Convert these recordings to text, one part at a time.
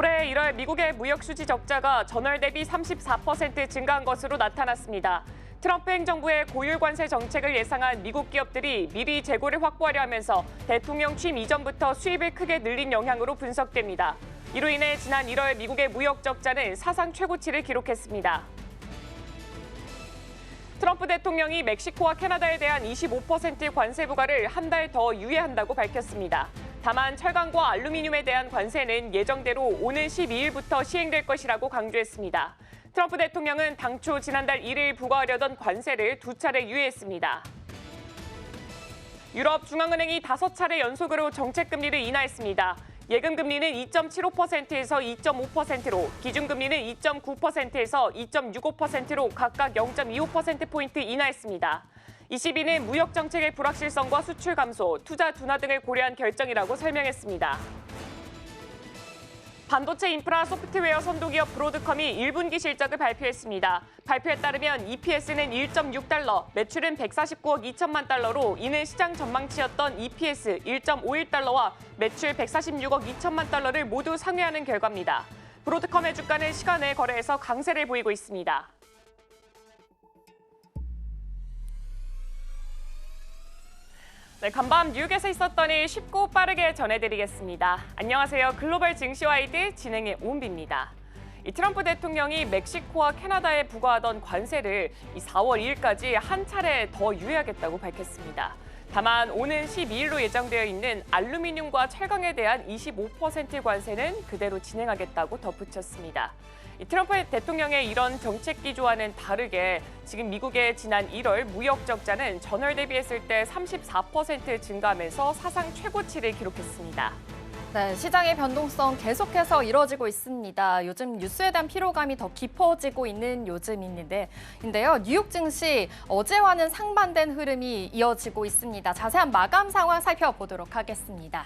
올해 1월 미국의 무역 수지 적자가 전월 대비 34% 증가한 것으로 나타났습니다. 트럼프 행정부의 고율 관세 정책을 예상한 미국 기업들이 미리 재고를 확보하려 하면서 대통령 취임 이전부터 수입을 크게 늘린 영향으로 분석됩니다. 이로 인해 지난 1월 미국의 무역 적자는 사상 최고치를 기록했습니다. 트럼프 대통령이 멕시코와 캐나다에 대한 25% 관세 부과를 한 달 더 유예한다고 밝혔습니다. 다만 철강과 알루미늄에 대한 관세는 예정대로 오는 12일부터 시행될 것이라고 강조했습니다. 트럼프 대통령은 당초 지난달 1일 부과하려던 관세를 2차례 유예했습니다. 유럽 중앙은행이 5차례 연속으로 정책금리를 인하했습니다. 예금금리는 2.75%에서 2.5%로, 기준금리는 2.9%에서 2.65%로 각각 0.25%포인트 인하했습니다. ECB는 무역 정책의 불확실성과 수출 감소, 투자 둔화 등을 고려한 결정이라고 설명했습니다. 반도체 인프라 소프트웨어 선도기업 브로드컴이 1분기 실적을 발표했습니다. 발표에 따르면 EPS는 1.6달러, 매출은 149억 2천만 달러로 이는 시장 전망치였던 EPS 1.51달러와 매출 146억 2천만 달러를 모두 상회하는 결과입니다. 브로드컴의 주가는 시간 외 거래에서 강세를 보이고 있습니다. 네, 간밤 뉴욕에서 있었던 일 쉽고 빠르게 전해드리겠습니다. 안녕하세요. 글로벌 증시와이드 진행의 오은비입니다. 트럼프 대통령이 멕시코와 캐나다에 부과하던 관세를 4월 2일까지 한 차례 더 유예하겠다고 밝혔습니다. 다만 오는 12일로 예정되어 있는 알루미늄과 철강에 대한 25% 관세는 그대로 진행하겠다고 덧붙였습니다. 트럼프 대통령의 이런 정책 기조와는 다르게 지금 미국의 지난 1월 무역 적자는 전월 대비했을 때 34% 증가하면서 사상 최고치를 기록했습니다. 네, 시장의 변동성 계속해서 이뤄지고 있습니다. 요즘 뉴스에 대한 피로감이 더 깊어지고 있는 요즘인데요. 뉴욕 증시 어제와는 상반된 흐름이 이어지고 있습니다. 자세한 마감 상황 살펴보도록 하겠습니다.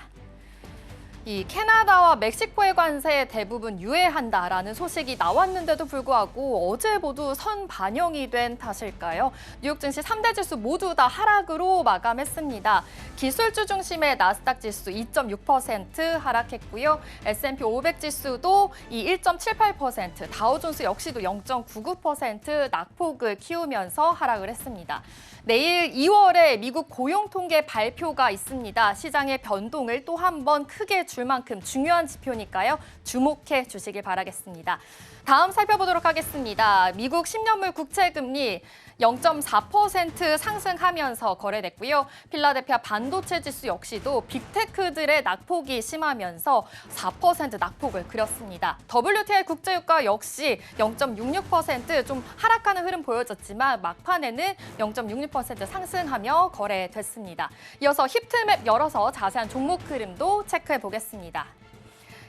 이 캐나다와 멕시코의 관세에 대부분 유예한다라는 소식이 나왔는데도 불구하고 어제 모두 선반영이 된 탓일까요? 뉴욕 증시 3대 지수 모두 다 하락으로 마감했습니다. 기술주 중심의 나스닥 지수 2.6% 하락했고요. S&P 500 지수도 이 1.78%, 다우존스 역시도 0.99% 낙폭을 키우면서 하락을 했습니다. 내일 2월에 미국 고용 통계 발표가 있습니다. 시장의 변동을 또 한 번 크게 줄 만큼 중요한 지표니까요. 주목해 주시길 바라겠습니다. 다음 살펴보도록 하겠습니다. 미국 10년물 국채금리 0.4% 상승하면서 거래됐고요. 필라델피아 반도체 지수 역시도 빅테크들의 낙폭이 심하면서 4% 낙폭을 그렸습니다. WTI 국제유가 역시 0.66% 좀 하락하는 흐름 보여졌지만 막판에는 0.66% 상승하며 거래됐습니다. 이어서 히트맵 열어서 자세한 종목 흐름도 체크해 보겠습니다.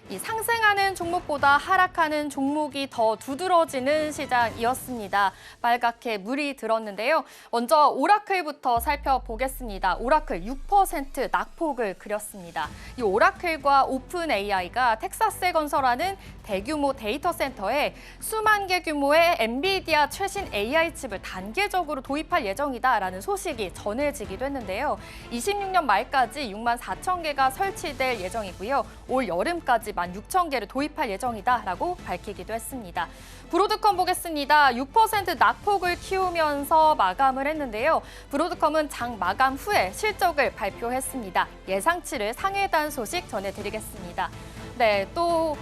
이 상승하는 종목보다 하락하는 종목이 더 두드러지는 시장이었습니다. 빨갛게 물이 들었는데요. 먼저 오라클부터 살펴보겠습니다. 오라클 6% 낙폭을 그렸습니다. 이 오라클과 오픈 AI가 텍사스에 건설하는 대규모 데이터 센터에 수만 개 규모의 엔비디아 최신 AI 칩을 단계적으로 도입할 예정이다라는 소식이 전해지기도 했는데요. 26년 말까지 6만 4천 개가 설치될 예정이고요. 올 여름까지 16,000개를 도입할 예정이다라고 밝히기도 했습니다. 브로드컴 보겠습니다. 6% 낙폭을 키우면서 마감을 했는데요. 브로드컴은 장 마감 후에 실적을 발표했습니다. 예상치를 상회한 소식 전해드리겠습니다. 네, 또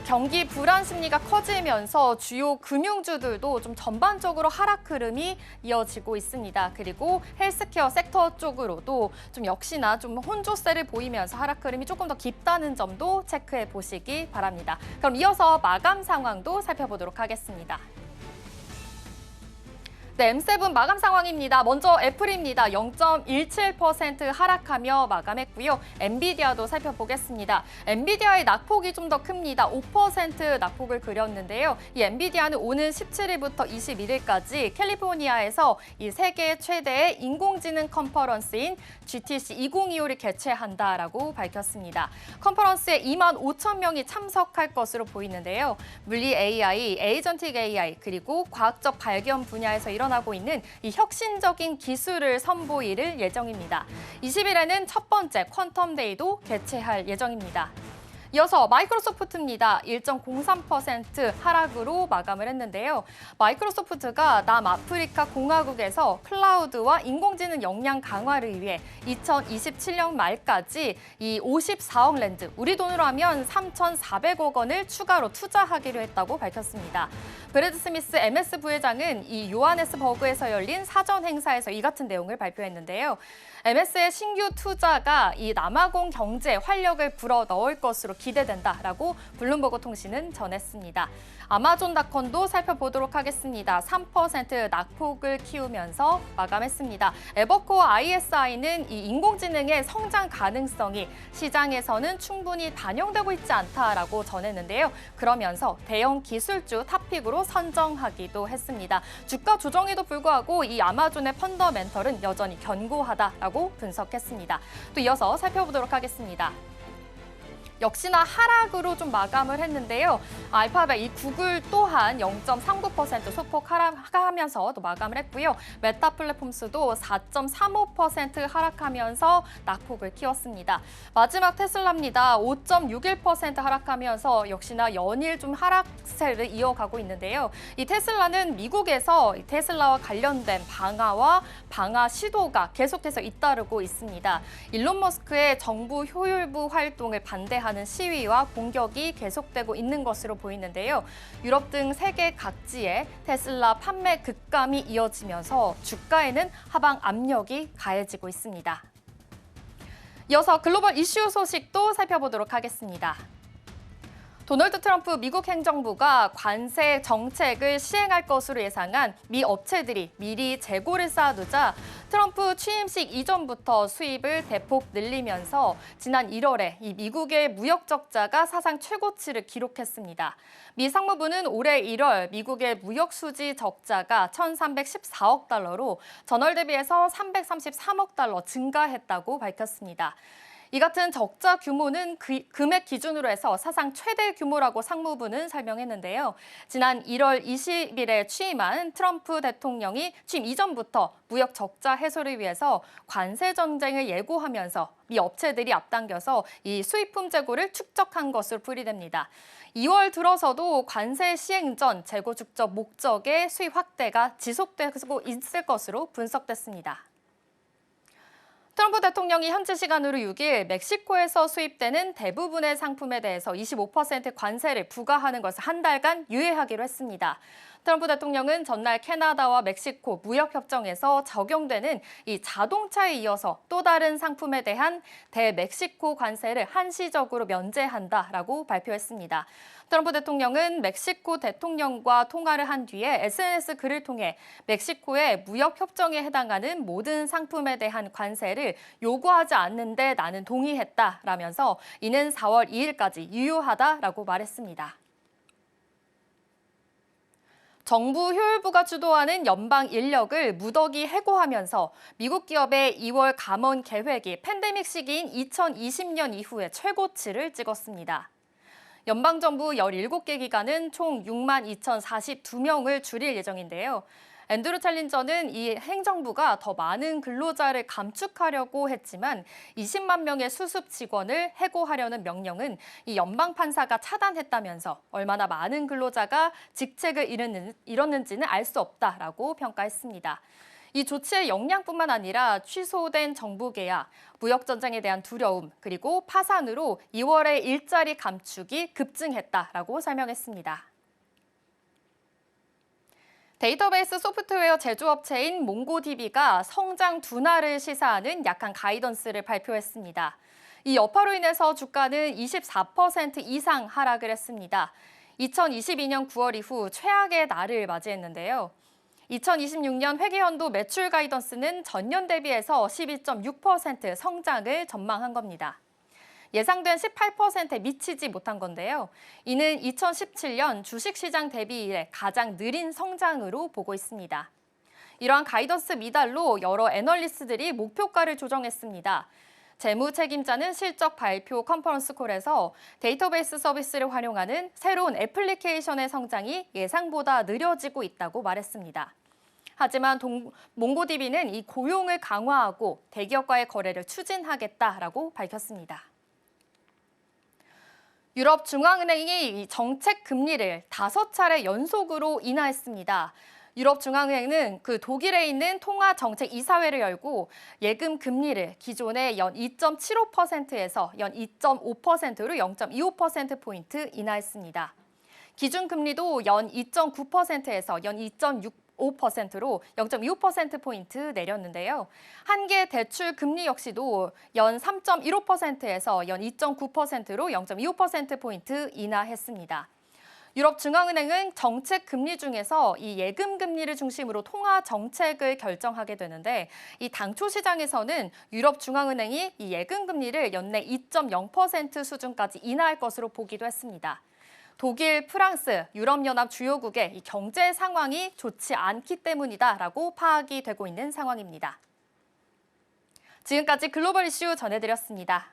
경기 불안 심리가 커지면서 주요 금융주들도 좀 전반적으로 하락 흐름이 이어지고 있습니다. 그리고 헬스케어 섹터 쪽으로도 좀 역시나 좀 혼조세를 보이면서 하락 흐름이 조금 더 깊다는 점도 체크해 보시기 바랍니다. 그럼 이어서 마감 상황도 살펴보도록 하겠습니다. 네, M7 마감 상황입니다. 먼저 애플입니다. 0.17% 하락하며 마감했고요. 엔비디아도 살펴보겠습니다. 엔비디아의 낙폭이 좀 더 큽니다. 5% 낙폭을 그렸는데요. 이 엔비디아는 오는 17일부터 21일까지 캘리포니아에서 이 세계 최대의 인공지능 컨퍼런스인 GTC 2025를 개최한다라고 밝혔습니다. 컨퍼런스에 2만 5천 명이 참석할 것으로 보이는데요. 물리 AI, 에이전틱 AI, 그리고 과학적 발견 분야에서 일어나고 있는 이 혁신적인 기술을 선보일 예정입니다. 20일에는 첫 번째 퀀텀 데이도 개최할 예정입니다. 이어서 마이크로소프트입니다. 1.03% 하락으로 마감을 했는데요. 마이크로소프트가 남아프리카 공화국에서 클라우드와 인공지능 역량 강화를 위해 2027년 말까지 이 54억 랜드, 우리 돈으로 하면 3,400억 원을 추가로 투자하기로 했다고 밝혔습니다. 브래드 스미스 MS 부회장은 이 요하네스버그에서 열린 사전 행사에서 이 같은 내용을 발표했는데요. MS의 신규 투자가 이 남아공 경제에 활력을 불어넣을 것으로 기대된다라고 블룸버그 통신은 전했습니다. 아마존닷컴도 살펴보도록 하겠습니다. 3% 낙폭을 키우면서 마감했습니다. 에버코어 ISI는 이 인공지능의 성장 가능성이 시장에서는 충분히 반영되고 있지 않다라고 전했는데요. 그러면서 대형 기술주 탑픽으로 선정하기도 했습니다. 주가 조정에도 불구하고 이 아마존의 펀더멘털은 여전히 견고하다라고 분석했습니다. 또 이어서 살펴보도록 하겠습니다. 역시나 하락으로 좀 마감을 했는데요. 알파벳, 이 구글 또한 0.39% 소폭 하락하면서 또 마감을 했고요. 메타 플랫폼스도 4.35% 하락하면서 낙폭을 키웠습니다. 마지막 테슬라입니다. 5.61% 하락하면서 역시나 연일 좀 하락세를 이어가고 있는데요. 이 테슬라는 미국에서 테슬라와 관련된 방화 시도가 계속해서 잇따르고 있습니다. 일론 머스크의 정부 효율부 활동을 반대하는 시위와 공격이 계속되고 있는 것으로 보이는데요. 유럽 등 세계 각지에 테슬라 판매 급감이 이어지면서 주가에는 하방 압력이 가해지고 있습니다. 이어서 글로벌 이슈 소식도 살펴보도록 하겠습니다. 도널드 트럼프 미국 행정부가 관세 정책을 시행할 것으로 예상한 미 업체들이 미리 재고를 쌓아두자 트럼프 취임식 이전부터 수입을 대폭 늘리면서 지난 1월에 이 미국의 무역 적자가 사상 최고치를 기록했습니다. 미 상무부는 올해 1월 미국의 무역 수지 적자가 1,314억 달러로 전월 대비해서 333억 달러 증가했다고 밝혔습니다. 이 같은 적자 규모는 금액 기준으로 해서 사상 최대 규모라고 상무부는 설명했는데요. 지난 1월 20일에 취임한 트럼프 대통령이 취임 이전부터 무역 적자 해소를 위해서 관세 전쟁을 예고하면서 미 업체들이 앞당겨서 이 수입품 재고를 축적한 것으로 풀이됩니다. 2월 들어서도 관세 시행 전 재고 축적 목적의 수입 확대가 지속되고 있을 것으로 분석됐습니다. 트럼프 대통령이 현지 시간으로 6일 멕시코에서 수입되는 대부분의 상품에 대해서 25% 관세를 부과하는 것을 한 달간 유예하기로 했습니다. 트럼프 대통령은 전날 캐나다와 멕시코 무역협정에서 적용되는 이 자동차에 이어서 또 다른 상품에 대한 대멕시코 관세를 한시적으로 면제한다라고 발표했습니다. 트럼프 대통령은 멕시코 대통령과 통화를 한 뒤에 SNS 글을 통해 멕시코의 무역협정에 해당하는 모든 상품에 대한 관세를 요구하지 않는데 나는 동의했다라면서 이는 4월 2일까지 유효하다라고 말했습니다. 정부 효율부가 주도하는 연방 인력을 무더기 해고하면서 미국 기업의 2월 감원 계획이 팬데믹 시기인 2020년 이후에 최고치를 찍었습니다. 연방정부 17개 기관은 총 6만 2,042명을 줄일 예정인데요. 앤드루 챌린저는 이 행정부가 더 많은 근로자를 감축하려고 했지만 20만 명의 수습 직원을 해고하려는 명령은 이 연방 판사가 차단했다면서 얼마나 많은 근로자가 직책을 잃었는지는 알 수 없다라고 평가했습니다. 이 조치의 영향뿐만 아니라 취소된 정부 계약, 무역 전쟁에 대한 두려움, 그리고 파산으로 2월에 일자리 감축이 급증했다라고 설명했습니다. 데이터베이스 소프트웨어 제조업체인 몽고DB가 성장 둔화를 시사하는 약한 가이던스를 발표했습니다. 이 여파로 인해서 주가는 24% 이상 하락을 했습니다. 2022년 9월 이후 최악의 날을 맞이했는데요. 2026년 회계연도 매출 가이던스는 전년 대비해서 12.6% 성장을 전망한 겁니다. 예상된 18%에 미치지 못한 건데요. 이는 2017년 주식시장 대비 이래 가장 느린 성장으로 보고 있습니다. 이러한 가이던스 미달로 여러 애널리스트들이 목표가를 조정했습니다. 재무 책임자는 실적 발표 컨퍼런스 콜에서 데이터베이스 서비스를 활용하는 새로운 애플리케이션의 성장이 예상보다 느려지고 있다고 말했습니다. 하지만 몽고DB는 이 고용을 강화하고 대기업과의 거래를 추진하겠다라고 밝혔습니다. 유럽중앙은행이 이 정책 금리를 5차례 연속으로 인하했습니다. 유럽중앙은행은 그 독일에 있는 통화정책이사회를 열고 예금 금리를 기존의 연 2.75%에서 연 2.5%로 0.25%포인트 인하했습니다. 기준금리도 연 2.9%에서 연 2.65%로 0.25%포인트 내렸는데요. 한계 대출 금리 역시도 연 3.15%에서 연 2.9%로 0.25%포인트 인하했습니다. 유럽중앙은행은 정책 금리 중에서 이 예금 금리를 중심으로 통화 정책을 결정하게 되는데 이 당초 시장에서는 유럽중앙은행이 이 예금 금리를 연내 2.0% 수준까지 인하할 것으로 보기도 했습니다. 독일, 프랑스, 유럽연합 주요국의 이 경제 상황이 좋지 않기 때문이다라고 파악이 되고 있는 상황입니다. 지금까지 글로벌 이슈 전해드렸습니다.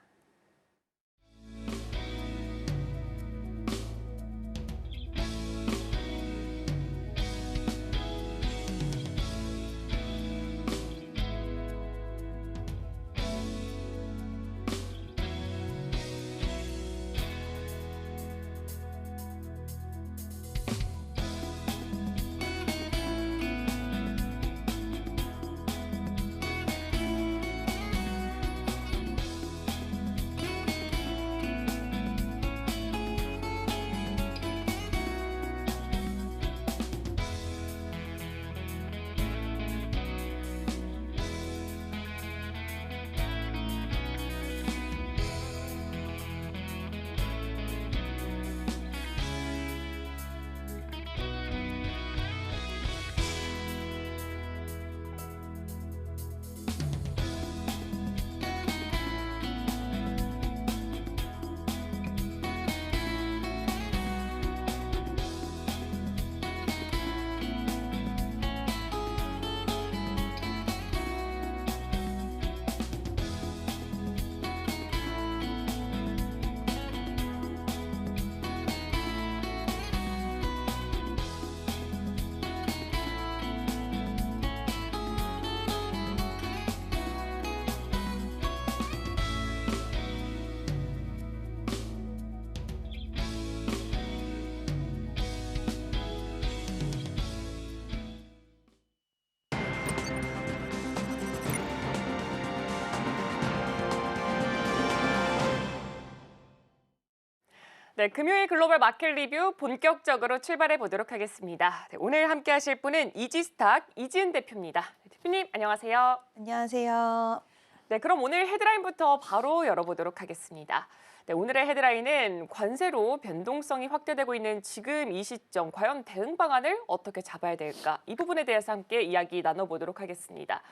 네, 금요일 글로벌 마켓 리뷰 본격적으로 출발해 보도록 하겠습니다. 네, 오늘 함께 하실 분은 이지스탁 이지은 대표입니다. 대표님, 안녕하세요. 안녕하세요. 네, 그럼 오늘 헤드라인부터 바로 열어보도록 하겠습니다. 네, 오늘의 헤드라인은 관세로 변동성이 확대되고 있는 지금 이 시점 과연 대응 방안을 어떻게 잡아야 될까? 이 부분에 대해서 함께 이야기 나눠보도록 하겠습니다.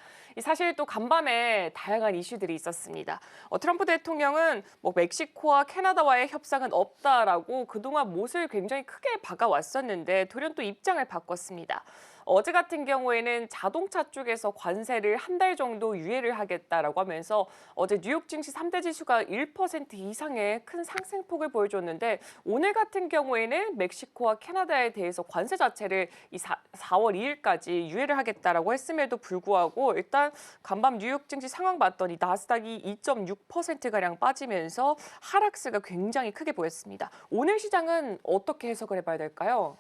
사실 또 간밤에 다양한 이슈들이 있었습니다. 트럼프 대통령은 멕시코와 캐나다와의 협상은 없다라고 그동안 못을 굉장히 크게 박아왔었는데 돌연 또 입장을 바꿨습니다. 어제 같은 경우에는 자동차 쪽에서 관세를 한 달 정도 유예를 하겠다라고 하면서 어제 뉴욕 증시 3대 지수가 1% 이상의 큰 상승폭을 보여줬는데 오늘 같은 경우에는 멕시코와 캐나다에 대해서 관세 자체를 4월 2일까지 유예를 하겠다라고 했음에도 불구하고 일단 간밤 뉴욕 증시 상황 봤더니 나스닥이 2.6%가량 빠지면서 하락세가 굉장히 크게 보였습니다. 오늘 시장은 어떻게 해석을 해봐야 될까요?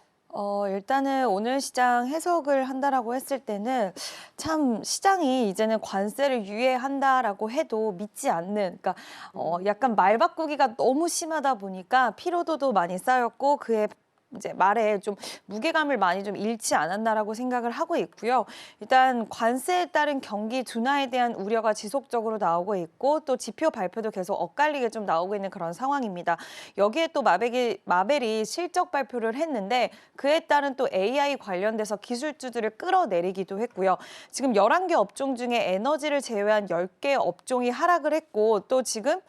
일단은 오늘 시장 해석을 한다라고 했을 때는 참 시장이 이제는 관세를 유예한다라고 해도 믿지 않는, 그러니까 약간 말 바꾸기가 너무 심하다 보니까 피로도도 많이 쌓였고 그에 이제 말에 좀 무게감을 많이 좀 잃지 않았나라고 생각을 하고 있고요. 일단 관세에 따른 경기 둔화에 대한 우려가 지속적으로 나오고 있고 또 지표 발표도 계속 엇갈리게 좀 나오고 있는 그런 상황입니다. 여기에 또 마벨이 실적 발표를 했는데 그에 따른 또 AI 관련돼서 기술주들을 끌어내리기도 했고요. 지금 11개 업종 중에 에너지를 제외한 10개 업종이 하락을 했고 또 지금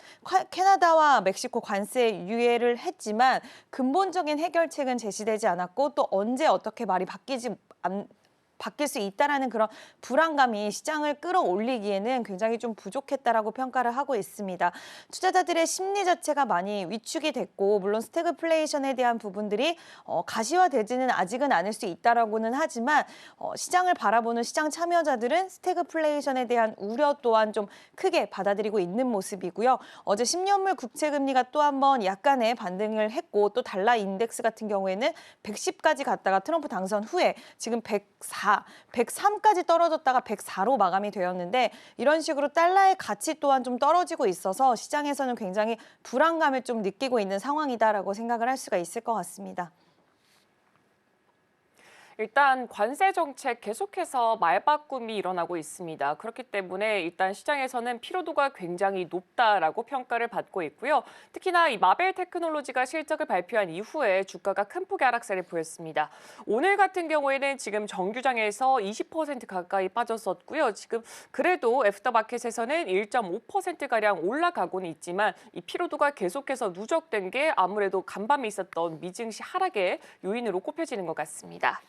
캐나다와 멕시코 관세 유예를 했지만 근본적인 해결책은 제시되지 않았고 또 언제 어떻게 말이 바뀔지 바뀔 수 있다라는 그런 불안감이 시장을 끌어올리기에는 굉장히 좀 부족했다라고 평가를 하고 있습니다. 투자자들의 심리 자체가 많이 위축이 됐고 물론 스태그플레이션에 대한 부분들이 가시화되지는 아직은 않을 수 있다라고는 하지만 시장을 바라보는 시장 참여자들은 스태그플레이션에 대한 우려 또한 좀 크게 받아들이고 있는 모습이고요. 어제 10년물 국채 금리가 또 한 번 약간의 반등을 했고 또 달러 인덱스 같은 경우에는 110까지 갔다가 트럼프 당선 후에 지금 103까지 떨어졌다가 104로 마감이 되었는데 이런 식으로 달러의 가치 또한 좀 떨어지고 있어서 시장에서는 굉장히 불안감을 좀 느끼고 있는 상황이다라고 생각을 할 수가 있을 것 같습니다. 일단 관세 정책 계속해서 말바꿈이 일어나고 있습니다. 그렇기 때문에 일단 시장에서는 피로도가 굉장히 높다라고 평가를 받고 있고요. 특히나 이 마벨 테크놀로지가 실적을 발표한 이후에 주가가 큰 폭의 하락세를 보였습니다. 오늘 같은 경우에는 지금 정규장에서 20% 가까이 빠졌었고요. 지금 그래도 애프터마켓에서는 1.5%가량 올라가고는 있지만 이 피로도가 계속해서 누적된 게 아무래도 간밤에 있었던 미증시 하락의 요인으로 꼽혀지는 것 같습니다.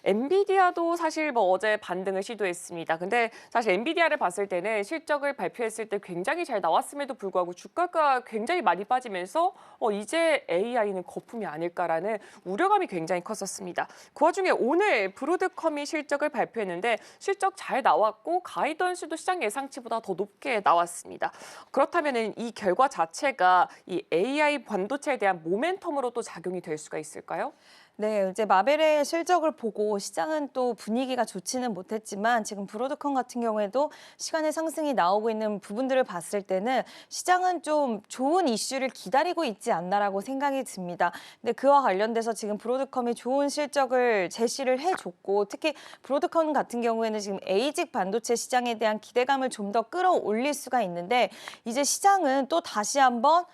엔비디아도 사실 어제 반등을 시도했습니다. 근데 사실 엔비디아를 봤을 때는 실적을 발표했을 때 굉장히 잘 나왔음에도 불구하고 주가가 굉장히 많이 빠지면서 이제 AI는 거품이 아닐까라는 우려감이 굉장히 컸었습니다. 그 와중에 오늘 브로드컴이 실적을 발표했는데 실적 잘 나왔고 가이던스도 시장 예상치보다 더 높게 나왔습니다. 그렇다면 이 결과 자체가 이 AI 반도체에 대한 모멘텀으로 또 작용이 될 수가 있을까요? 네, 이제 마벨의 실적을 보고 시장은 또 분위기가 좋지는 못했지만 지금 브로드컴 같은 경우에도 시간의 상승이 나오고 있는 부분들을 봤을 때는 시장은 좀 좋은 이슈를 기다리고 있지 않나라고 생각이 듭니다. 근데 그와 관련돼서 지금 브로드컴이 좋은 실적을 제시를 해줬고 특히 브로드컴 같은 경우에는 지금 에이직 반도체 시장에 대한 기대감을 좀 더 끌어올릴 수가 있는데 이제 시장은 또 다시 한번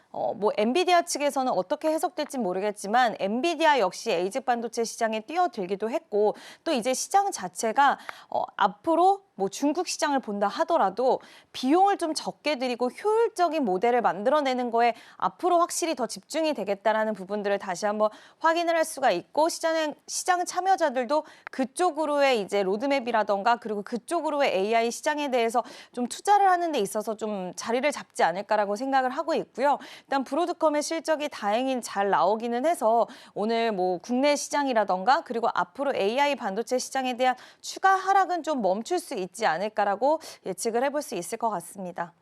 엔비디아 측에서는 어떻게 해석될지 모르겠지만 엔비디아 역시 에이직 반도체 시장에 뛰어들기도 했고 또 이제 시장 자체가 앞으로 중국 시장을 본다 하더라도 비용을 좀 적게 들이고 효율적인 모델을 만들어내는 거에 앞으로 확실히 더 집중이 되겠다라는 부분들을 다시 한번 확인을 할 수가 있고 시장 참여자들도 그쪽으로의 이제 로드맵이라던가 그리고 그쪽으로의 AI 시장에 대해서 좀 투자를 하는 데 있어서 좀 자리를 잡지 않을까라고 생각을 하고 있고요. 일단 브로드컴의 실적이 다행히 잘 나오기는 해서 오늘 국내 시장이라던가 그리고 앞으로 AI 반도체 시장에 대한 추가 하락은 좀 멈출 수 있지 않을까라고 예측을 해볼 수 있을 것 같습니다.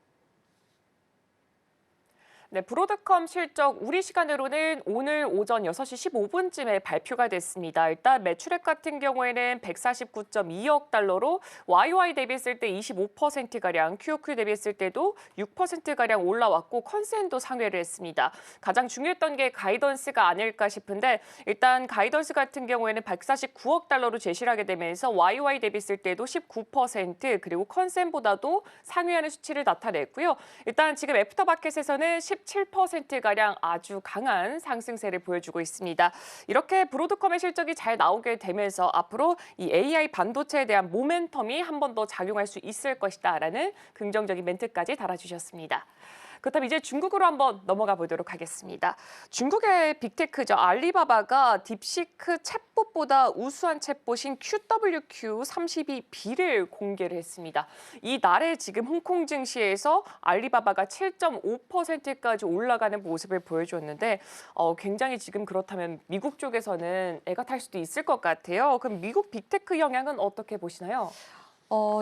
네, 브로드컴 실적 우리 시간으로는 오늘 오전 6시 15분쯤에 발표가 됐습니다. 일단 매출액 같은 경우에는 149.2억 달러로 YOY 대비했을 때 25%가량, QOQ 대비했을 때도 6%가량 올라왔고 컨센도 상회를 했습니다. 가장 중요했던 게 가이던스가 아닐까 싶은데 일단 가이던스 같은 경우에는 149억 달러로 제시를 하게 되면서 YOY 대비했을 때도 19% 그리고 컨센보다도 상회하는 수치를 나타냈고요. 일단 지금 애프터마켓에서는 17%가량 아주 강한 상승세를 보여주고 있습니다. 이렇게 브로드컴의 실적이 잘 나오게 되면서 앞으로 이 AI 반도체에 대한 모멘텀이 한 번 더 작용할 수 있을 것이다라는 긍정적인 멘트까지 달아주셨습니다. 그렇다면 이제 중국으로 한번 넘어가 보도록 하겠습니다. 중국의 빅테크죠. 알리바바가 딥시크 챗봇보다 우수한 챗봇인 QWQ32B를 공개를 했습니다. 이 날에 지금 홍콩 증시에서 알리바바가 7.5%까지 올라가는 모습을 보여줬는데 굉장히 지금 그렇다면 미국 쪽에서는 애가 탈 수도 있을 것 같아요. 그럼 미국 빅테크 영향은 어떻게 보시나요?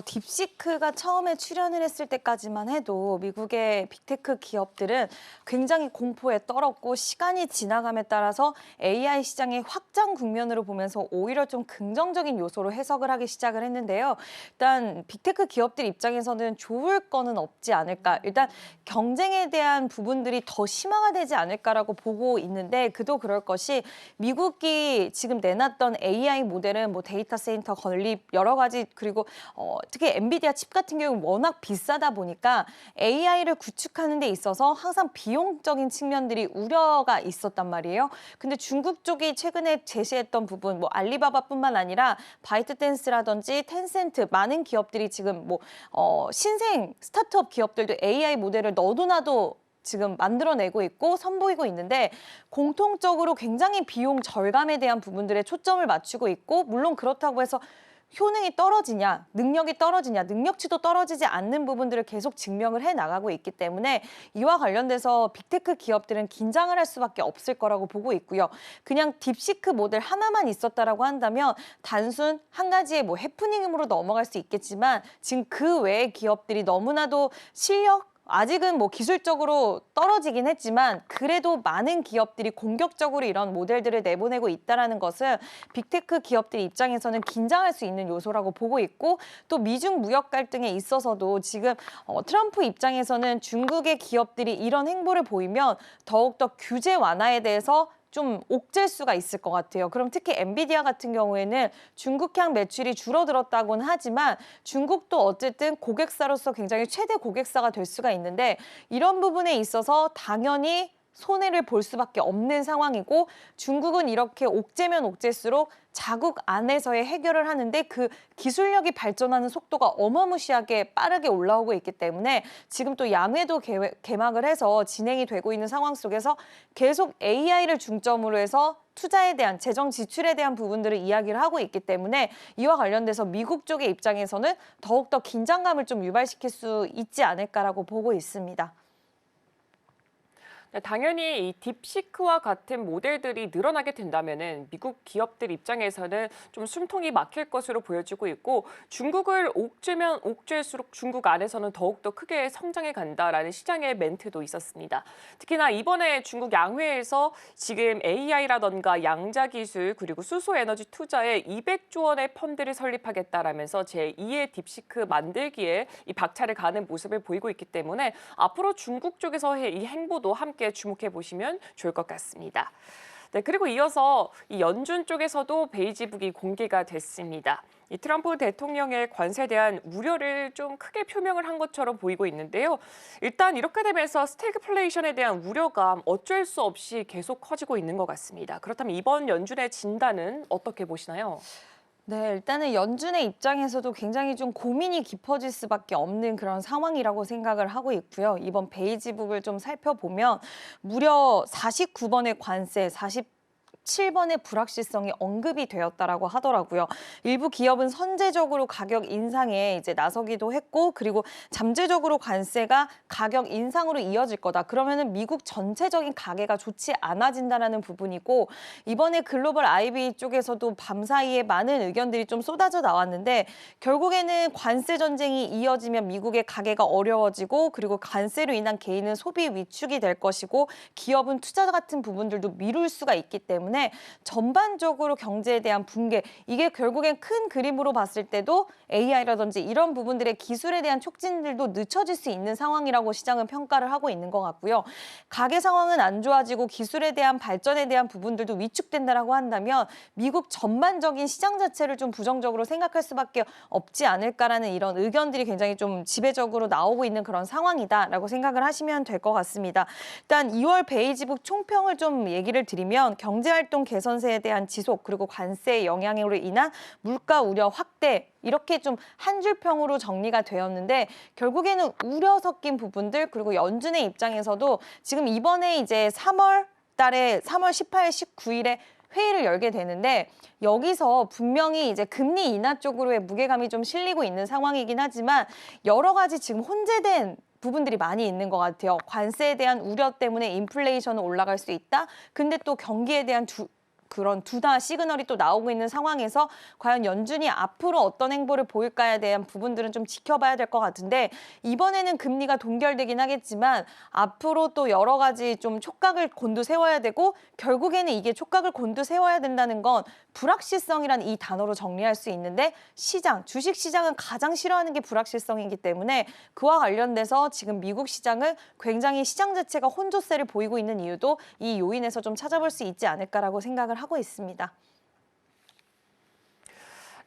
딥시크가 처음에 출연을 했을 때까지만 해도 미국의 빅테크 기업들은 굉장히 공포에 떨었고 시간이 지나감에 따라서 AI 시장의 확장 국면으로 보면서 오히려 좀 긍정적인 요소로 해석을 하기 시작을 했는데요. 일단 빅테크 기업들 입장에서는 좋을 거는 없지 않을까. 일단 경쟁에 대한 부분들이 더 심화되지 않을까라고 보고 있는데 그도 그럴 것이 미국이 지금 내놨던 AI 모델은 데이터 센터 건립 여러 가지 그리고 특히 엔비디아 칩 같은 경우는 워낙 비싸다 보니까 AI를 구축하는 데 있어서 항상 비용적인 측면들이 우려가 있었단 말이에요. 근데 중국 쪽이 최근에 제시했던 부분, 알리바바뿐만 아니라 바이트댄스라든지 텐센트 많은 기업들이 지금 신생 스타트업 기업들도 AI 모델을 너도나도 지금 만들어내고 있고 선보이고 있는데 공통적으로 굉장히 비용 절감에 대한 부분들에 초점을 맞추고 있고 물론 그렇다고 해서 효능이 떨어지냐, 능력이 떨어지냐, 능력치도 떨어지지 않는 부분들을 계속 증명을 해 나가고 있기 때문에 이와 관련돼서 빅테크 기업들은 긴장을 할 수밖에 없을 거라고 보고 있고요. 그냥 딥시크 모델 하나만 있었다라고 한다면 단순 한 가지의 뭐 해프닝으로 넘어갈 수 있겠지만 지금 그 외의 기업들이 너무나도 아직은 뭐 기술적으로 떨어지긴 했지만 그래도 많은 기업들이 공격적으로 이런 모델들을 내보내고 있다는 것은 빅테크 기업들 입장에서는 긴장할 수 있는 요소라고 보고 있고 또 미중 무역 갈등에 있어서도 지금 트럼프 입장에서는 중국의 기업들이 이런 행보를 보이면 더욱더 규제 완화에 대해서 좀 옥죄일 수가 있을 것 같아요. 그럼 특히 엔비디아 같은 경우에는 중국향 매출이 줄어들었다고는 하지만 중국도 어쨌든 고객사로서 굉장히 최대 고객사가 될 수가 있는데 이런 부분에 있어서 당연히 손해를 볼 수밖에 없는 상황이고 중국은 이렇게 옥죄면 옥죄수록 자국 안에서의 해결을 하는데 그 기술력이 발전하는 속도가 어마무시하게 빠르게 올라오고 있기 때문에 지금 또 양회도 개막을 해서 진행이 되고 있는 상황 속에서 계속 AI를 중점으로 해서 투자에 대한 재정 지출에 대한 부분들을 이야기를 하고 있기 때문에 이와 관련돼서 미국 쪽의 입장에서는 더욱더 긴장감을 좀 유발시킬 수 있지 않을까라고 보고 있습니다. 당연히 이 딥시크와 같은 모델들이 늘어나게 된다면은 미국 기업들 입장에서는 좀 숨통이 막힐 것으로 보여지고 있고 중국을 옥죄면 옥죄일수록 중국 안에서는 더욱더 크게 성장해 간다라는 시장의 멘트도 있었습니다. 특히나 이번에 중국 양회에서 지금 AI라던가 양자 기술 그리고 수소 에너지 투자에 200조 원의 펀드를 설립하겠다라면서 제2의 딥시크 만들기에 이 박차를 가는 모습을 보이고 있기 때문에 앞으로 중국 쪽에서의 이 행보도 함께 주목해 보시면 좋을 것 같습니다. 네, 그리고 이어서 이 연준 쪽에서도 베이지북이 공개가 됐습니다. 이 트럼프 대통령의 관세에 대한 우려를 좀 크게 표명을 한 것처럼 보이고 있는데요. 일단 이렇게 되면서 스태그플레이션에 대한 우려가 어쩔 수 없이 계속 커지고 있는 것 같습니다. 그렇다면 이번 연준의 진단은 어떻게 보시나요? 네, 일단은 연준의 입장에서도 굉장히 좀 고민이 깊어질 수밖에 없는 그런 상황이라고 생각을 하고 있고요. 이번 베이지북을 좀 살펴보면 무려 49번의 관세, 47번의 불확실성이 언급이 되었다라고 하더라고요. 일부 기업은 선제적으로 가격 인상에 이제 나서기도 했고 그리고 잠재적으로 관세가 가격 인상으로 이어질 거다. 그러면은 미국 전체적인 가계가 좋지 않아진다라는 부분이고 이번에 글로벌 IB 쪽에서도 밤사이에 많은 의견들이 좀 쏟아져 나왔는데 결국에는 관세 전쟁이 이어지면 미국의 가계가 어려워지고 그리고 관세로 인한 개인은 소비 위축이 될 것이고 기업은 투자 같은 부분들도 미룰 수가 있기 때문에 전반적으로 경제에 대한 붕괴 이게 결국엔 큰 그림으로 봤을 때도 AI라든지 이런 부분들의 기술에 대한 촉진들도 늦춰질 수 있는 상황이라고 시장은 평가를 하고 있는 것 같고요. 가계 상황은 안 좋아지고 기술에 대한 발전에 대한 부분들도 위축된다라고 한다면 미국 전반적인 시장 자체를 좀 부정적으로 생각할 수밖에 없지 않을까라는 이런 의견들이 굉장히 좀 지배적으로 나오고 있는 그런 상황이다라고 생각을 하시면 될 것 같습니다. 일단 2월 베이지북 총평을 좀 얘기를 드리면 경제활동 개선세에 대한 지속 그리고 관세의 영향으로 인한 물가 우려 확대 이렇게 좀 한 줄 평으로 정리가 되었는데 결국에는 우려 섞인 부분들 그리고 연준의 입장에서도 지금 이번에 이제 3월 18일, 19일에 회의를 열게 되는데 여기서 분명히 이제 금리 인하 쪽으로의 무게감이 좀 실리고 있는 상황이긴 하지만 여러 가지 지금 혼재된 부분들이 많이 있는 것 같아요. 관세에 대한 우려 때문에 인플레이션은 올라갈 수 있다. 근데 또 경기에 대한 그런 두다 시그널이 또 나오고 있는 상황에서 과연 연준이 앞으로 어떤 행보를 보일까에 대한 부분들은 좀 지켜봐야 될 것 같은데 이번에는 금리가 동결되긴 하겠지만 앞으로 또 여러 가지 좀 촉각을 곤두세워야 되고 결국에는 이게 촉각을 곤두세워야 된다는 건 불확실성이라는 이 단어로 정리할 수 있는데 주식 시장은 가장 싫어하는 게 불확실성이기 때문에 그와 관련돼서 지금 미국 시장은 굉장히 시장 자체가 혼조세를 보이고 있는 이유도 이 요인에서 좀 찾아볼 수 있지 않을까라고 생각을 하고 있습니다.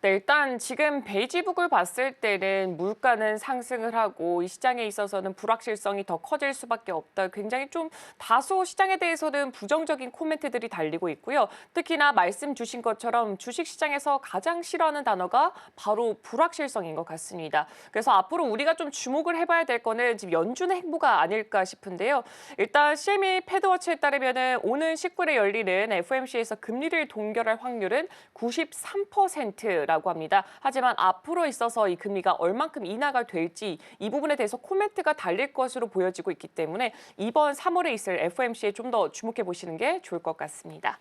네, 일단 지금 베이지북을 봤을 때는 물가는 상승을 하고 이 시장에 있어서는 불확실성이 더 커질 수밖에 없다. 굉장히 좀 다소 시장에 대해서는 부정적인 코멘트들이 달리고 있고요. 특히나 말씀 주신 것처럼 주식시장에서 가장 싫어하는 단어가 바로 불확실성인 것 같습니다. 그래서 앞으로 우리가 좀 주목을 해봐야 될 거는 지금 연준의 행보가 아닐까 싶은데요. 일단 CME 패드워치에 따르면 오는 19일에 열리는 FOMC에서 금리를 동결할 확률은 93%. 가스라고 합니다. 하지만 앞으로 있어서 이 금리가 얼만큼 인하가 될지 이 부분에 대해서 코멘트가 달릴 것으로 보여지고 있기 때문에 이번 3월에 있을 FOMC에 좀 더 주목해 보시는 게 좋을 것 같습니다.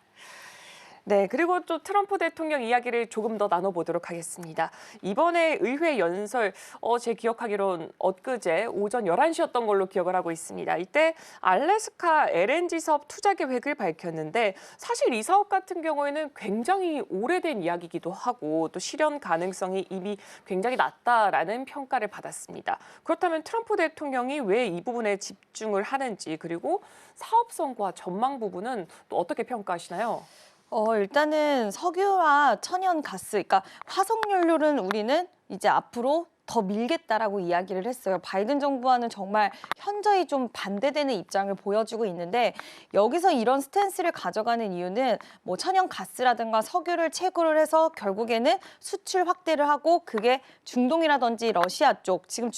네, 그리고 또 트럼프 대통령 이야기를 조금 더 나눠보도록 하겠습니다. 이번에 의회 연설, 제 기억하기로는 엊그제 오전 11시였던 걸로 기억을 하고 있습니다. 이때 알래스카 LNG 사업 투자 계획을 밝혔는데 사실 이 사업 같은 경우에는 굉장히 오래된 이야기이기도 하고 또 실현 가능성이 이미 굉장히 낮다라는 평가를 받았습니다. 그렇다면 트럼프 대통령이 왜 이 부분에 집중을 하는지 그리고 사업성과 전망 부분은 또 어떻게 평가하시나요? 일단은 석유와 천연가스, 그러니까 화석연료는 우리는 이제 앞으로 더 밀겠다라고 이야기를 했어요. 바이든 정부와는 정말 현저히 좀 반대되는 입장을 보여주고 있는데 여기서 이런 스탠스를 가져가는 이유는 뭐 천연가스라든가 석유를 채굴을 해서 결국에는 수출 확대를 하고 그게 중동이라든지 러시아 쪽 지금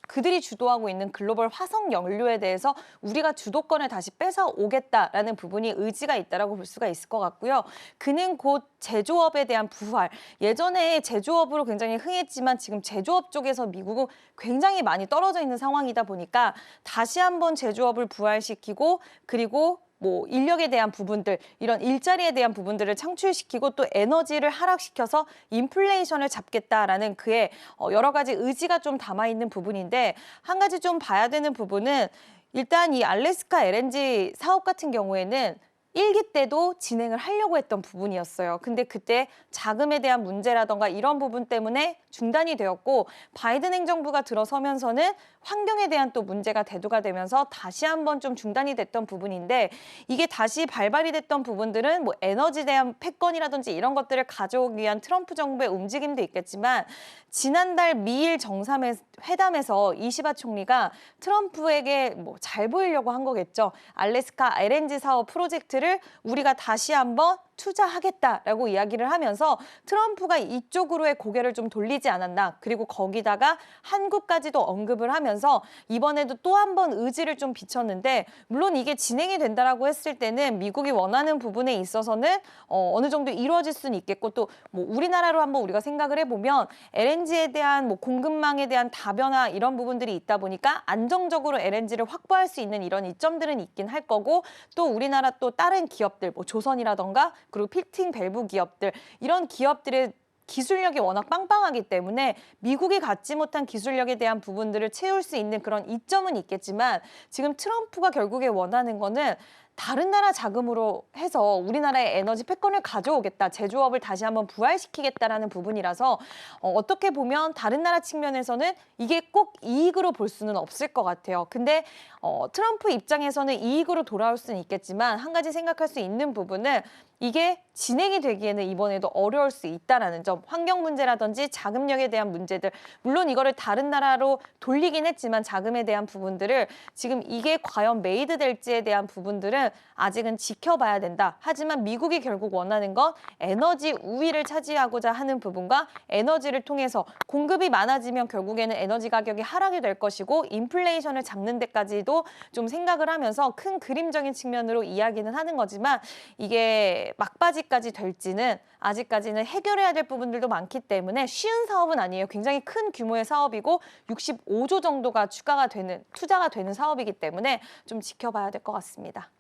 그들이 주도하고 있는 글로벌 화석연료에 대해서 우리가 주도권을 다시 뺏어오겠다라는 부분이 의지가 있다라고 볼 수가 있을 것 같고요. 그는 곧 제조업에 대한 부활, 예전에 제조업으로 굉장히 흥했지만 지금 제조업 쪽에서 미국은 굉장히 많이 떨어져 있는 상황이다 보니까 다시 한번 제조업을 부활시키고 그리고 뭐 인력에 대한 부분들, 이런 일자리에 대한 부분들을 창출시키고 또 에너지를 하락시켜서 인플레이션을 잡겠다라는 그의 여러 가지 의지가 좀 담아 있는 부분인데 한 가지 좀 봐야 되는 부분은 일단 이 알래스카 LNG 사업 같은 경우에는 1기 때도 진행을 하려고 했던 부분이었어요. 근데 그때 자금에 대한 문제라던가 이런 부분 때문에 중단이 되었고 바이든 행정부가 들어서면서는 환경에 대한 또 문제가 대두가 되면서 다시 한번 좀 중단이 됐던 부분인데 이게 다시 발발이 됐던 부분들은 뭐 에너지에 대한 패권이라든지 이런 것들을 가져오기 위한 트럼프 정부의 움직임도 있겠지만 지난달 미일 정상회담에서 이시바 총리가 트럼프에게 뭐 잘 보이려고 한 거겠죠. 알래스카 LNG 사업 프로젝트를 우리가 다시 한번 투자하겠다라고 이야기를 하면서 트럼프가 이쪽으로의 고개를 좀 돌리지 않았나. 그리고 거기다가 한국까지도 언급을 하면서 이번에도 또 한 번 의지를 좀 비쳤는데 물론 이게 진행이 된다라고 했을 때는 미국이 원하는 부분에 있어서는 어느 정도 이루어질 수는 있겠고 또 뭐 우리나라로 한번 우리가 생각을 해보면 LNG에 대한 뭐 공급망에 대한 다변화 이런 부분들이 있다 보니까 안정적으로 LNG를 확보할 수 있는 이런 이점들은 있긴 할 거고 또 우리나라 또 다른 기업들 뭐 조선이라던가 그리고 피팅 밸브 기업들 이런 기업들의 기술력이 워낙 빵빵하기 때문에 미국이 갖지 못한 기술력에 대한 부분들을 채울 수 있는 그런 이점은 있겠지만 지금 트럼프가 결국에 원하는 거는 다른 나라 자금으로 해서 우리나라의 에너지 패권을 가져오겠다, 제조업을 다시 한번 부활시키겠다라는 부분이라서 어떻게 보면 다른 나라 측면에서는 이게 꼭 이익으로 볼 수는 없을 것 같아요. 근데 트럼프 입장에서는 이익으로 돌아올 수는 있겠지만 한 가지 생각할 수 있는 부분은 이게 진행이 되기에는 이번에도 어려울 수 있다라는 점, 환경 문제라든지 자금력에 대한 문제들, 물론 이거를 다른 나라로 돌리긴 했지만 자금에 대한 부분들을 지금 이게 과연 메이드 될지에 대한 부분들은 아직은 지켜봐야 된다. 하지만 미국이 결국 원하는 건 에너지 우위를 차지하고자 하는 부분과 에너지를 통해서 공급이 많아지면 결국에는 에너지 가격이 하락이 될 것이고 인플레이션을 잡는 데까지도 좀 생각을 하면서 큰 그림적인 측면으로 이야기는 하는 거지만 이게 막바지까지 될지는 아직까지는 해결해야 될 부분들도 많기 때문에 쉬운 사업은 아니에요. 굉장히 큰 규모의 사업이고 65조 정도가 추가가 되는 투자가 되는 사업이기 때문에 좀 지켜봐야 될 것 같습니다.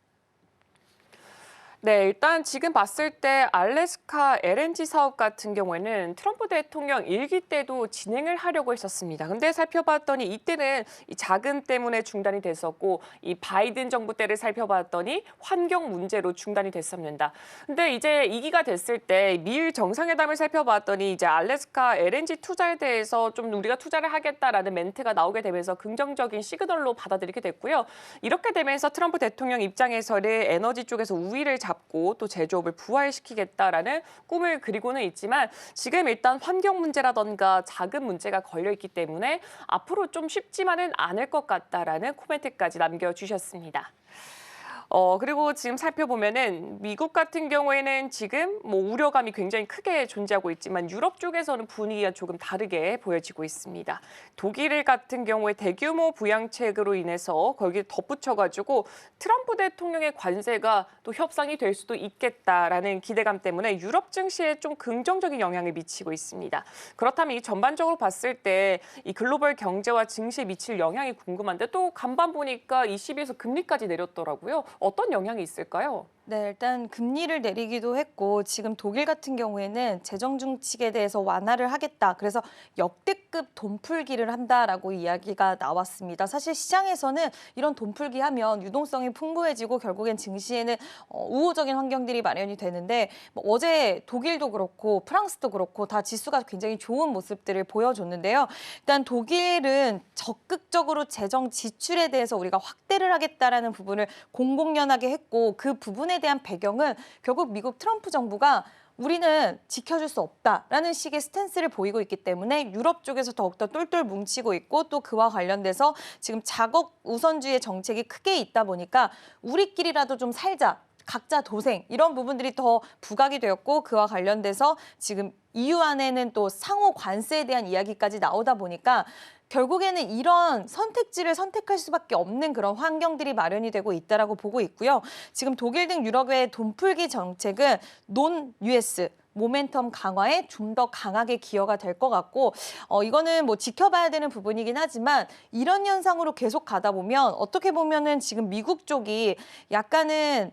네, 일단 지금 봤을 때 알래스카 LNG 사업 같은 경우에는 트럼프 대통령 1기 때도 진행을 하려고 했었습니다. 근데 살펴봤더니 이때는 이 자금 때문에 중단이 됐었고 이 바이든 정부 때를 살펴봤더니 환경 문제로 중단이 됐었습니다. 근데 이제 2기가 됐을 때 미일 정상회담을 살펴봤더니 이제 알래스카 LNG 투자에 대해서 좀 우리가 투자를 하겠다라는 멘트가 나오게 되면서 긍정적인 시그널로 받아들이게 됐고요. 이렇게 되면서 트럼프 대통령 입장에서는 에너지 쪽에서 우위를 잡고 또 제조업을 부활시키겠다라는 꿈을 그리고는 있지만 지금 일단 환경 문제라던가 자금 문제가 걸려 있기 때문에 앞으로 좀 쉽지만은 않을 것 같다라는 코멘트까지 남겨주셨습니다. 그리고 지금 살펴보면은 미국 같은 경우에는 지금 뭐 우려감이 굉장히 크게 존재하고 있지만 유럽 쪽에서는 분위기가 조금 다르게 보여지고 있습니다. 독일 같은 경우에 대규모 부양책으로 인해서 거기에 덧붙여가지고 트럼프 대통령의 관세가 또 협상이 될 수도 있겠다라는 기대감 때문에 유럽 증시에 좀 긍정적인 영향을 미치고 있습니다. 그렇다면 이 전반적으로 봤을 때 이 글로벌 경제와 증시에 미칠 영향이 궁금한데 또 간밤 보니까 ECB에서 금리까지 내렸더라고요. 어떤 영향이 있을까요? 네, 일단 금리를 내리기도 했고 지금 독일 같은 경우에는 재정 중칙에 대해서 완화를 하겠다. 그래서 역대급 돈풀기를 한다라고 이야기가 나왔습니다. 사실 시장에서는 이런 돈풀기 하면 유동성이 풍부해지고 결국엔 증시에는 우호적인 환경들이 마련이 되는데 뭐 어제 독일도 그렇고 프랑스도 그렇고 다 지수가 굉장히 좋은 모습들을 보여줬는데요. 일단 독일은 적극적으로 재정 지출에 대해서 우리가 확대를 하겠다라는 부분을 공공연하게 했고 그 부분에 대한 배경은 결국 미국 트럼프 정부가 우리는 지켜줄 수 없다라는 식의 스탠스를 보이고 있기 때문에 유럽 쪽에서 더욱더 똘똘 뭉치고 있고 또 그와 관련돼서 지금 자국 우선주의 정책이 크게 있다 보니까 우리끼리라도 좀 살자. 각자 도생 이런 부분들이 더 부각이 되었고 그와 관련돼서 지금 EU 안에는 또 상호 관세에 대한 이야기까지 나오다 보니까 결국에는 이런 선택지를 선택할 수밖에 없는 그런 환경들이 마련이 되고 있다라고 보고 있고요. 지금 독일 등 유럽의 돈풀기 정책은 논 US 모멘텀 강화에 좀 더 강하게 기여가 될 것 같고 이거는 뭐 지켜봐야 되는 부분이긴 하지만 이런 현상으로 계속 가다 보면 어떻게 보면은 지금 미국 쪽이 약간은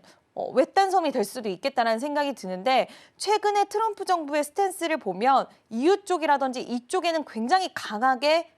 외딴섬이 될 수도 있겠다는 생각이 드는데 최근에 트럼프 정부의 스탠스를 보면 EU 쪽이라든지 이쪽에는 굉장히 강하게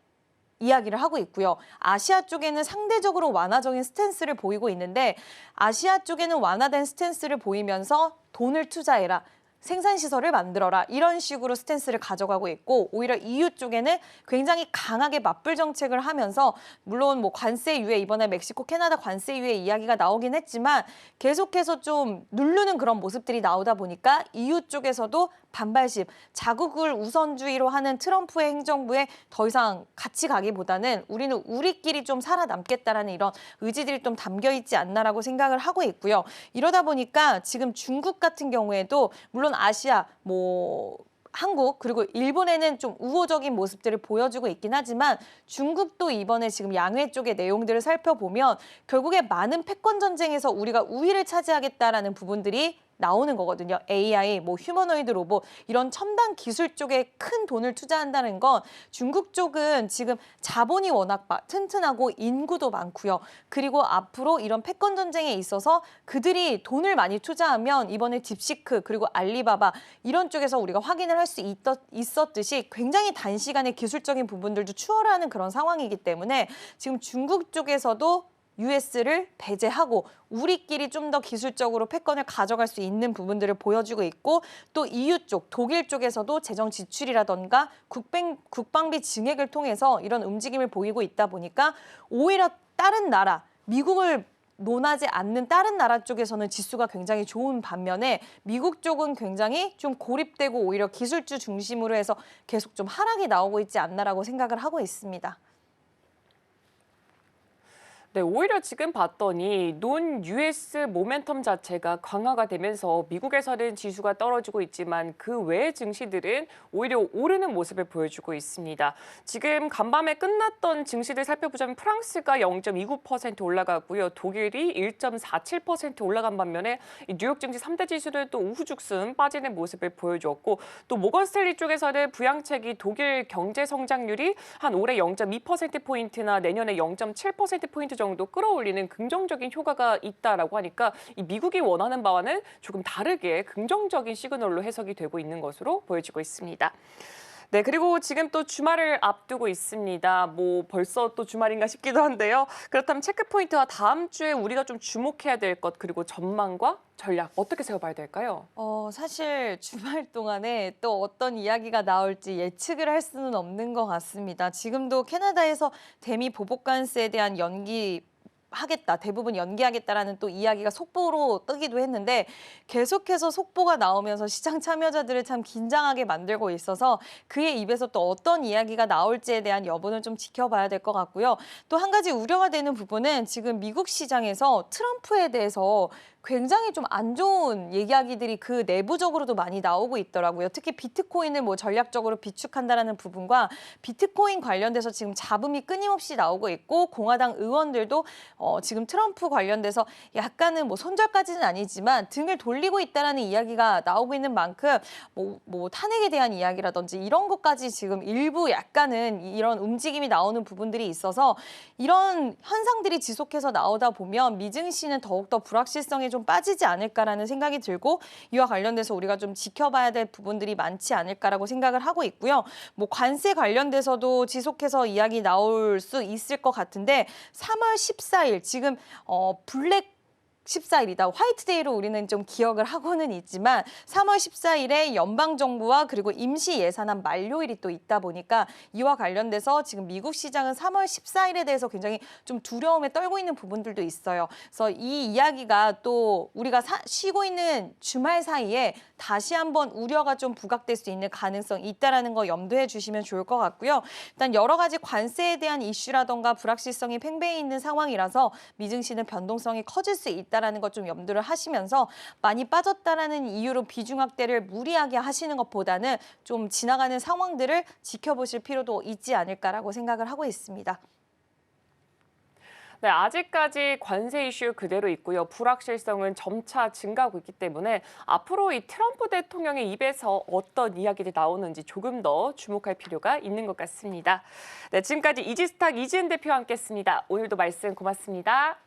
이야기를 하고 있고요. 아시아 쪽에는 상대적으로 완화적인 스탠스를 보이고 있는데 아시아 쪽에는 완화된 스탠스를 보이면서 돈을 투자해라. 생산시설을 만들어라 이런 식으로 스탠스를 가져가고 있고 오히려 EU 쪽에는 굉장히 강하게 맞불 정책을 하면서 물론 뭐 관세 유예 이번에 멕시코, 캐나다 관세 유예 이야기가 나오긴 했지만 계속해서 좀 누르는 그런 모습들이 나오다 보니까 EU 쪽에서도 반발심, 자국을 우선주의로 하는 트럼프의 행정부에 더 이상 같이 가기보다는 우리는 우리끼리 좀 살아남겠다라는 이런 의지들이 좀 담겨 있지 않나라고 생각을 하고 있고요. 이러다 보니까 지금 중국 같은 경우에도 물론 아시아, 한국 그리고 일본에는 좀 우호적인 모습들을 보여주고 있긴 하지만 중국도 이번에 지금 양회 쪽의 내용들을 살펴보면 결국에 많은 패권 전쟁에서 우리가 우위를 차지하겠다라는 부분들이 나오는 거거든요. AI, 휴머노이드 로봇 이런 첨단 기술 쪽에 큰 돈을 투자한다는 건 중국 쪽은 지금 자본이 워낙 튼튼하고 인구도 많고요. 그리고 앞으로 이런 패권 전쟁에 있어서 그들이 돈을 많이 투자하면 이번에 딥시크 그리고 알리바바 이런 쪽에서 우리가 확인을 할 수 있었듯이 굉장히 단시간에 기술적인 부분들도 추월하는 그런 상황이기 때문에 지금 중국 쪽에서도 US를 배제하고 우리끼리 좀 더 기술적으로 패권을 가져갈 수 있는 부분들을 보여주고 있고 또 EU 쪽, 독일 쪽에서도 재정 지출이라던가 국방비 증액을 통해서 이런 움직임을 보이고 있다 보니까 오히려 다른 나라, 미국을 논하지 않는 다른 나라 쪽에서는 지수가 굉장히 좋은 반면에 미국 쪽은 굉장히 좀 고립되고 오히려 기술주 중심으로 해서 계속 좀 하락이 나오고 있지 않나라고 생각을 하고 있습니다. 네, 오히려 지금 봤더니 논 US 모멘텀 자체가 강화가 되면서 미국에서는 지수가 떨어지고 있지만 그 외의 증시들은 오히려 오르는 모습을 보여주고 있습니다. 지금 간밤에 끝났던 증시들 살펴보자면 프랑스가 0.29% 올라가고요. 독일이 1.47% 올라간 반면에 이 뉴욕 증시 3대 지수를 또 우후죽순 빠지는 모습을 보여주었고 또 모건 스탠리 쪽에서는 부양책이 독일 경제 성장률이 한 올해 0.2%포인트나 내년에 0.7%포인트 정도 끌어올리는 긍정적인 효과가 있다라고 하니까 이 미국이 원하는 바와는 조금 다르게 긍정적인 시그널로 해석이 되고 있는 것으로 보여지고 있습니다. 네, 그리고 지금 또 주말을 앞두고 있습니다. 벌써 또 주말인가 싶기도 한데요. 그렇다면 체크포인트와 다음 주에 우리가 좀 주목해야 될 것 그리고 전망과 전략 어떻게 세워봐야 될까요? 사실 주말 동안에 또 어떤 이야기가 나올지 예측을 할 수는 없는 것 같습니다. 지금도 캐나다에서 대미 보복관세에 대한 연기 하겠다, 대부분 연기하겠다라는 또 이야기가 속보로 뜨기도 했는데 계속해서 속보가 나오면서 시장 참여자들을 참 긴장하게 만들고 있어서 그의 입에서 또 어떤 이야기가 나올지에 대한 여부는 좀 지켜봐야 될 것 같고요. 또 한 가지 우려가 되는 부분은 지금 미국 시장에서 트럼프에 대해서 굉장히 좀 안 좋은 이야기들이 그 내부적으로도 많이 나오고 있더라고요. 특히 비트코인을 뭐 전략적으로 비축한다라는 부분과 비트코인 관련돼서 지금 잡음이 끊임없이 나오고 있고 공화당 의원들도 지금 트럼프 관련돼서 약간은 뭐 손절까지는 아니지만 등을 돌리고 있다라는 이야기가 나오고 있는 만큼 뭐 탄핵에 대한 이야기라든지 이런 것까지 지금 일부 약간은 이런 움직임이 나오는 부분들이 있어서 이런 현상들이 지속해서 나오다 보면 미증시는 더욱더 불확실성에 좀 빠지지 않을까라는 생각이 들고 이와 관련돼서 우리가 좀 지켜봐야 될 부분들이 많지 않을까라고 생각을 하고 있고요. 뭐 관세 관련돼서도 지속해서 이야기 나올 수 있을 것 같은데 3월 14일 지금 블랙 14일이다. 화이트데이로 우리는 좀 기억을 하고는 있지만 3월 14일에 연방정부와 그리고 임시 예산안 만료일이 또 있다 보니까 이와 관련돼서 지금 미국 시장은 3월 14일에 대해서 굉장히 좀 두려움에 떨고 있는 부분들도 있어요. 그래서 이 이야기가 또 우리가 쉬고 있는 주말 사이에 다시 한번 우려가 좀 부각될 수 있는 가능성이 있다라는 거 염두해 주시면 좋을 것 같고요. 일단 여러 가지 관세에 대한 이슈라던가 불확실성이 팽배해 있는 상황이라서 미증시는 변동성이 커질 수 있다라는 것 좀 염두를 하시면서 많이 빠졌다라는 이유로 비중 확대를 무리하게 하시는 것보다는 좀 지나가는 상황들을 지켜보실 필요도 있지 않을까라고 생각을 하고 있습니다. 네, 아직까지 관세 이슈 그대로 있고요. 불확실성은 점차 증가하고 있기 때문에 앞으로 이 트럼프 대통령의 입에서 어떤 이야기들이 나오는지 조금 더 주목할 필요가 있는 것 같습니다. 네, 지금까지 이지스탁 이지은 대표와 함께했습니다. 오늘도 말씀 고맙습니다.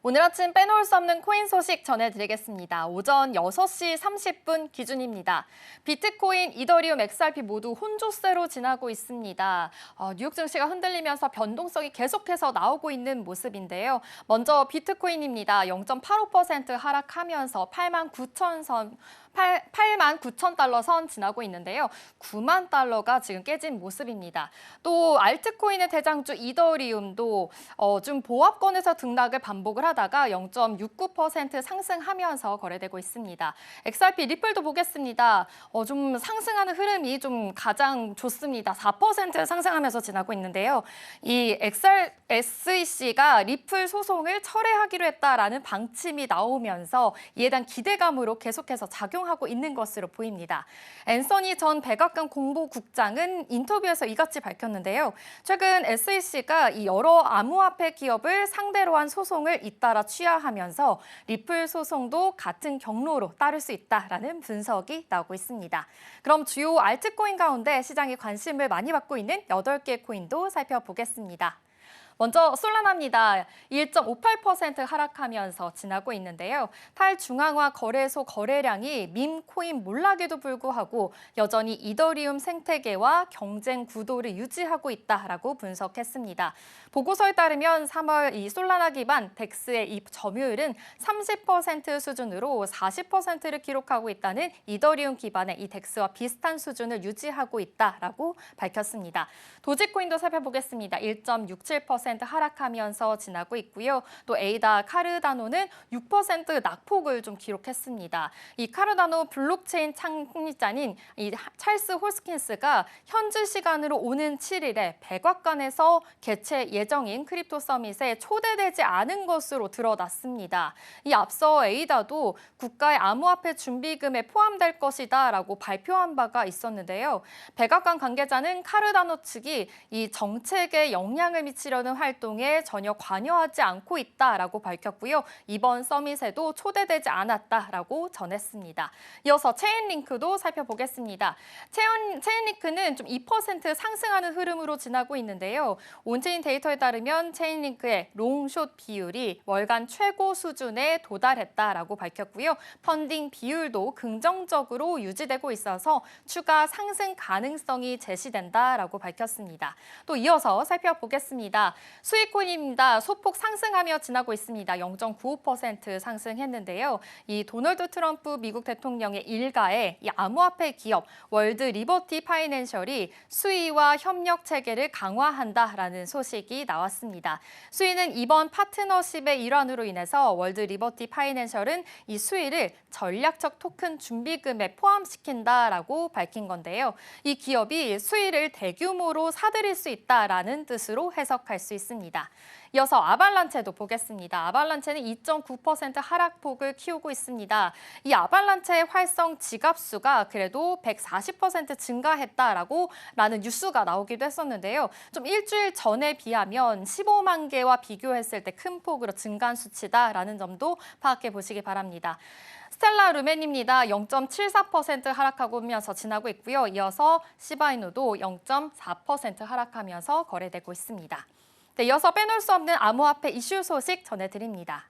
오늘 아침 빼놓을 수 없는 코인 소식 전해드리겠습니다. 오전 6시 30분 기준입니다. 비트코인, 이더리움, XRP 모두 혼조세로 지나고 있습니다. 뉴욕 증시가 흔들리면서 변동성이 계속해서 나오고 있는 모습인데요. 먼저 비트코인입니다. 0.85% 하락하면서 89,000달러 선 지나고 있는데요. 9만 달러가 지금 깨진 모습입니다. 또 알트코인의 대장주 이더리움도 좀 보합권에서 등락을 반복을 하다가 0.69% 상승하면서 거래되고 있습니다. XRP 리플도 보겠습니다. 좀 상승하는 흐름이 좀 가장 좋습니다. 4% 상승하면서 지나고 있는데요. 이 SEC가 리플 소송을 철회하기로 했다라는 방침이 나오면서 이에 대한 기대감으로 계속해서 작용하고 있는 것으로 보입니다. 앤서니 전 백악관 공보국장은 인터뷰에서 이같이 밝혔는데요. 최근 SEC가 이 여러 암호화폐 기업을 상대로 한 소송을 잇따라 취하하면서 리플 소송도 같은 경로로 따를 수 있다라는 분석이 나오고 있습니다. 그럼 주요 알트코인 가운데 시장이 관심을 많이 받고 있는 8개 코인도 살펴보겠습니다. 먼저 솔라나입니다. 1.58% 하락하면서 지나고 있는데요. 탈중앙화 거래소 거래량이 밈 코인 몰락에도 불구하고 여전히 이더리움 생태계와 경쟁 구도를 유지하고 있다라고 분석했습니다. 보고서에 따르면 3월 이 솔라나 기반 덱스의 이 점유율은 30% 수준으로 40%를 기록하고 있다는 이더리움 기반의 이 덱스와 비슷한 수준을 유지하고 있다라고 밝혔습니다. 도지코인도 살펴보겠습니다. 1.67% 2% 하락하면서 지나고 있고요. 또 에이다 카르다노는 6% 낙폭을 좀 기록했습니다. 이 카르다노 블록체인 창립자인 이 찰스 홀스킨스가 현지 시간으로 오는 7일에 백악관에서 개최 예정인 크립토 서밋에 초대되지 않은 것으로 드러났습니다. 이 앞서 에이다도 국가의 암호화폐 준비금에 포함될 것이다라고 발표한 바가 있었는데요. 백악관 관계자는 카르다노 측이 이 정책에 영향을 미치려는 활동에 전혀 관여하지 않고 있다라고 밝혔고요. 이번 서밋에도 초대되지 않았다라고 전했습니다. 이어서 체인링크도 살펴보겠습니다. 체인링크는 좀 2% 상승하는 흐름으로 지나고 있는데요. 온체인 데이터에 따르면 체인링크의 롱숏 비율이 월간 최고 수준에 도달했다라고 밝혔고요. 펀딩 비율도 긍정적으로 유지되고 있어서 추가 상승 가능성이 제시된다라고 밝혔습니다. 또 이어서 살펴보겠습니다. 수익코인입니다. 소폭 상승하며 지나고 있습니다. 0.95% 상승했는데요. 이 도널드 트럼프 미국 대통령의 일가의 이 암호화폐 기업 월드 리버티 파이낸셜이 수의와 협력 체계를 강화한다라는 소식이 나왔습니다. 수의는 이번 파트너십의 일환으로 인해서 월드 리버티 파이낸셜은 이 수의를 전략적 토큰 준비금에 포함시킨다라고 밝힌 건데요. 이 기업이 수의를 대규모로 사들일 수 있다라는 뜻으로 해석할 수 있습니다. 이어서 아발란체도 보겠습니다. 아발란체는 2.9% 하락폭을 키우고 있습니다. 이 아발란체의 활성 지갑수가 그래도 140% 증가했다라는 뉴스가 나오기도 했었는데요. 좀 일주일 전에 비하면 15만 개와 비교했을 때 큰 폭으로 증가한 수치다라는 점도 파악해 보시기 바랍니다. 스텔라 루멘입니다. 0.74% 하락하면서 지나고 있고요. 이어서 시바이누도 0.4% 하락하면서 거래되고 있습니다. 네, 이어서 빼놓을 수 없는 암호화폐 이슈 소식 전해드립니다.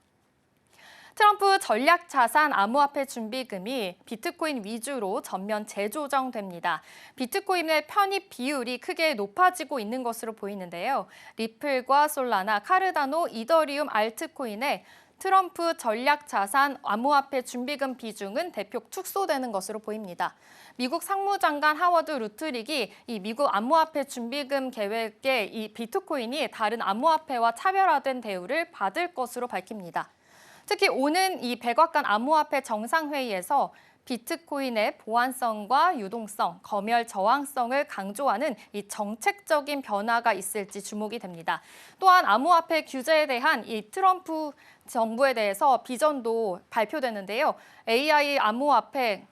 트럼프 전략자산 암호화폐 준비금이 비트코인 위주로 전면 재조정됩니다. 비트코인의 편입 비율이 크게 높아지고 있는 것으로 보이는데요. 리플과 솔라나, 카르다노, 이더리움 알트코인의 트럼프 전략자산 암호화폐 준비금 비중은 대폭 축소되는 것으로 보입니다. 미국 상무장관 하워드 루트릭이 이 미국 암호화폐 준비금 계획에 이 비트코인이 다른 암호화폐와 차별화된 대우를 받을 것으로 밝힙니다. 특히 오는 이 백악관 암호화폐 정상회의에서 비트코인의 보안성과 유동성, 검열 저항성을 강조하는 이 정책적인 변화가 있을지 주목이 됩니다. 또한 암호화폐 규제에 대한 이 트럼프 정부에 대해서 비전도 발표되는데요. AI 암호화폐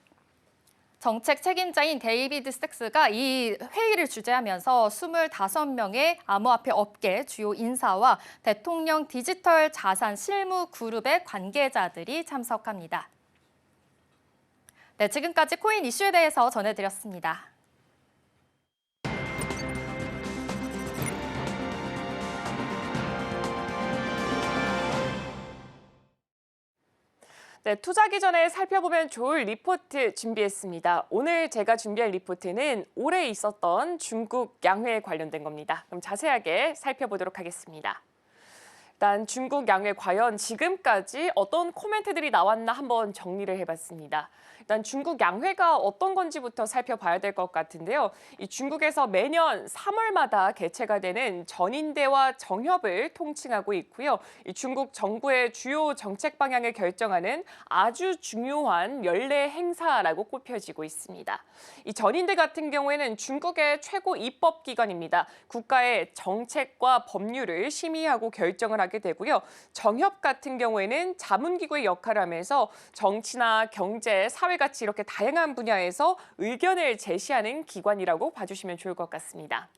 정책 책임자인 데이비드 스택스가 이 회의를 주재하면서 25명의 암호화폐 업계 주요 인사와 대통령 디지털 자산 실무 그룹의 관계자들이 참석합니다. 네, 지금까지 코인 이슈에 대해서 전해드렸습니다. 네, 투자기 전에 살펴보면 좋을 리포트 준비했습니다. 오늘 제가 준비할 리포트는 올해 있었던 중국 양회 관련된 겁니다. 그럼 자세하게 살펴보도록 하겠습니다. 일단 중국 양회 과연 지금까지 어떤 코멘트들이 나왔나 한번 정리를 해봤습니다. 일단 중국 양회가 어떤 건지부터 살펴봐야 될 것 같은데요. 이 중국에서 매년 3월마다 개최가 되는 전인대와 정협을 통칭하고 있고요. 이 중국 정부의 주요 정책 방향을 결정하는 아주 중요한 연례 행사라고 꼽혀지고 있습니다. 이 전인대 같은 경우에는 중국의 최고 입법기관입니다. 국가의 정책과 법률을 심의하고 결정을 하게 되고요. 정협 같은 경우에는 자문기구의 역할을 하면서 정치나 경제, 사회같이 이렇게 다양한 분야에서 의견을 제시하는 기관이라고 봐주시면 좋을 것 같습니다.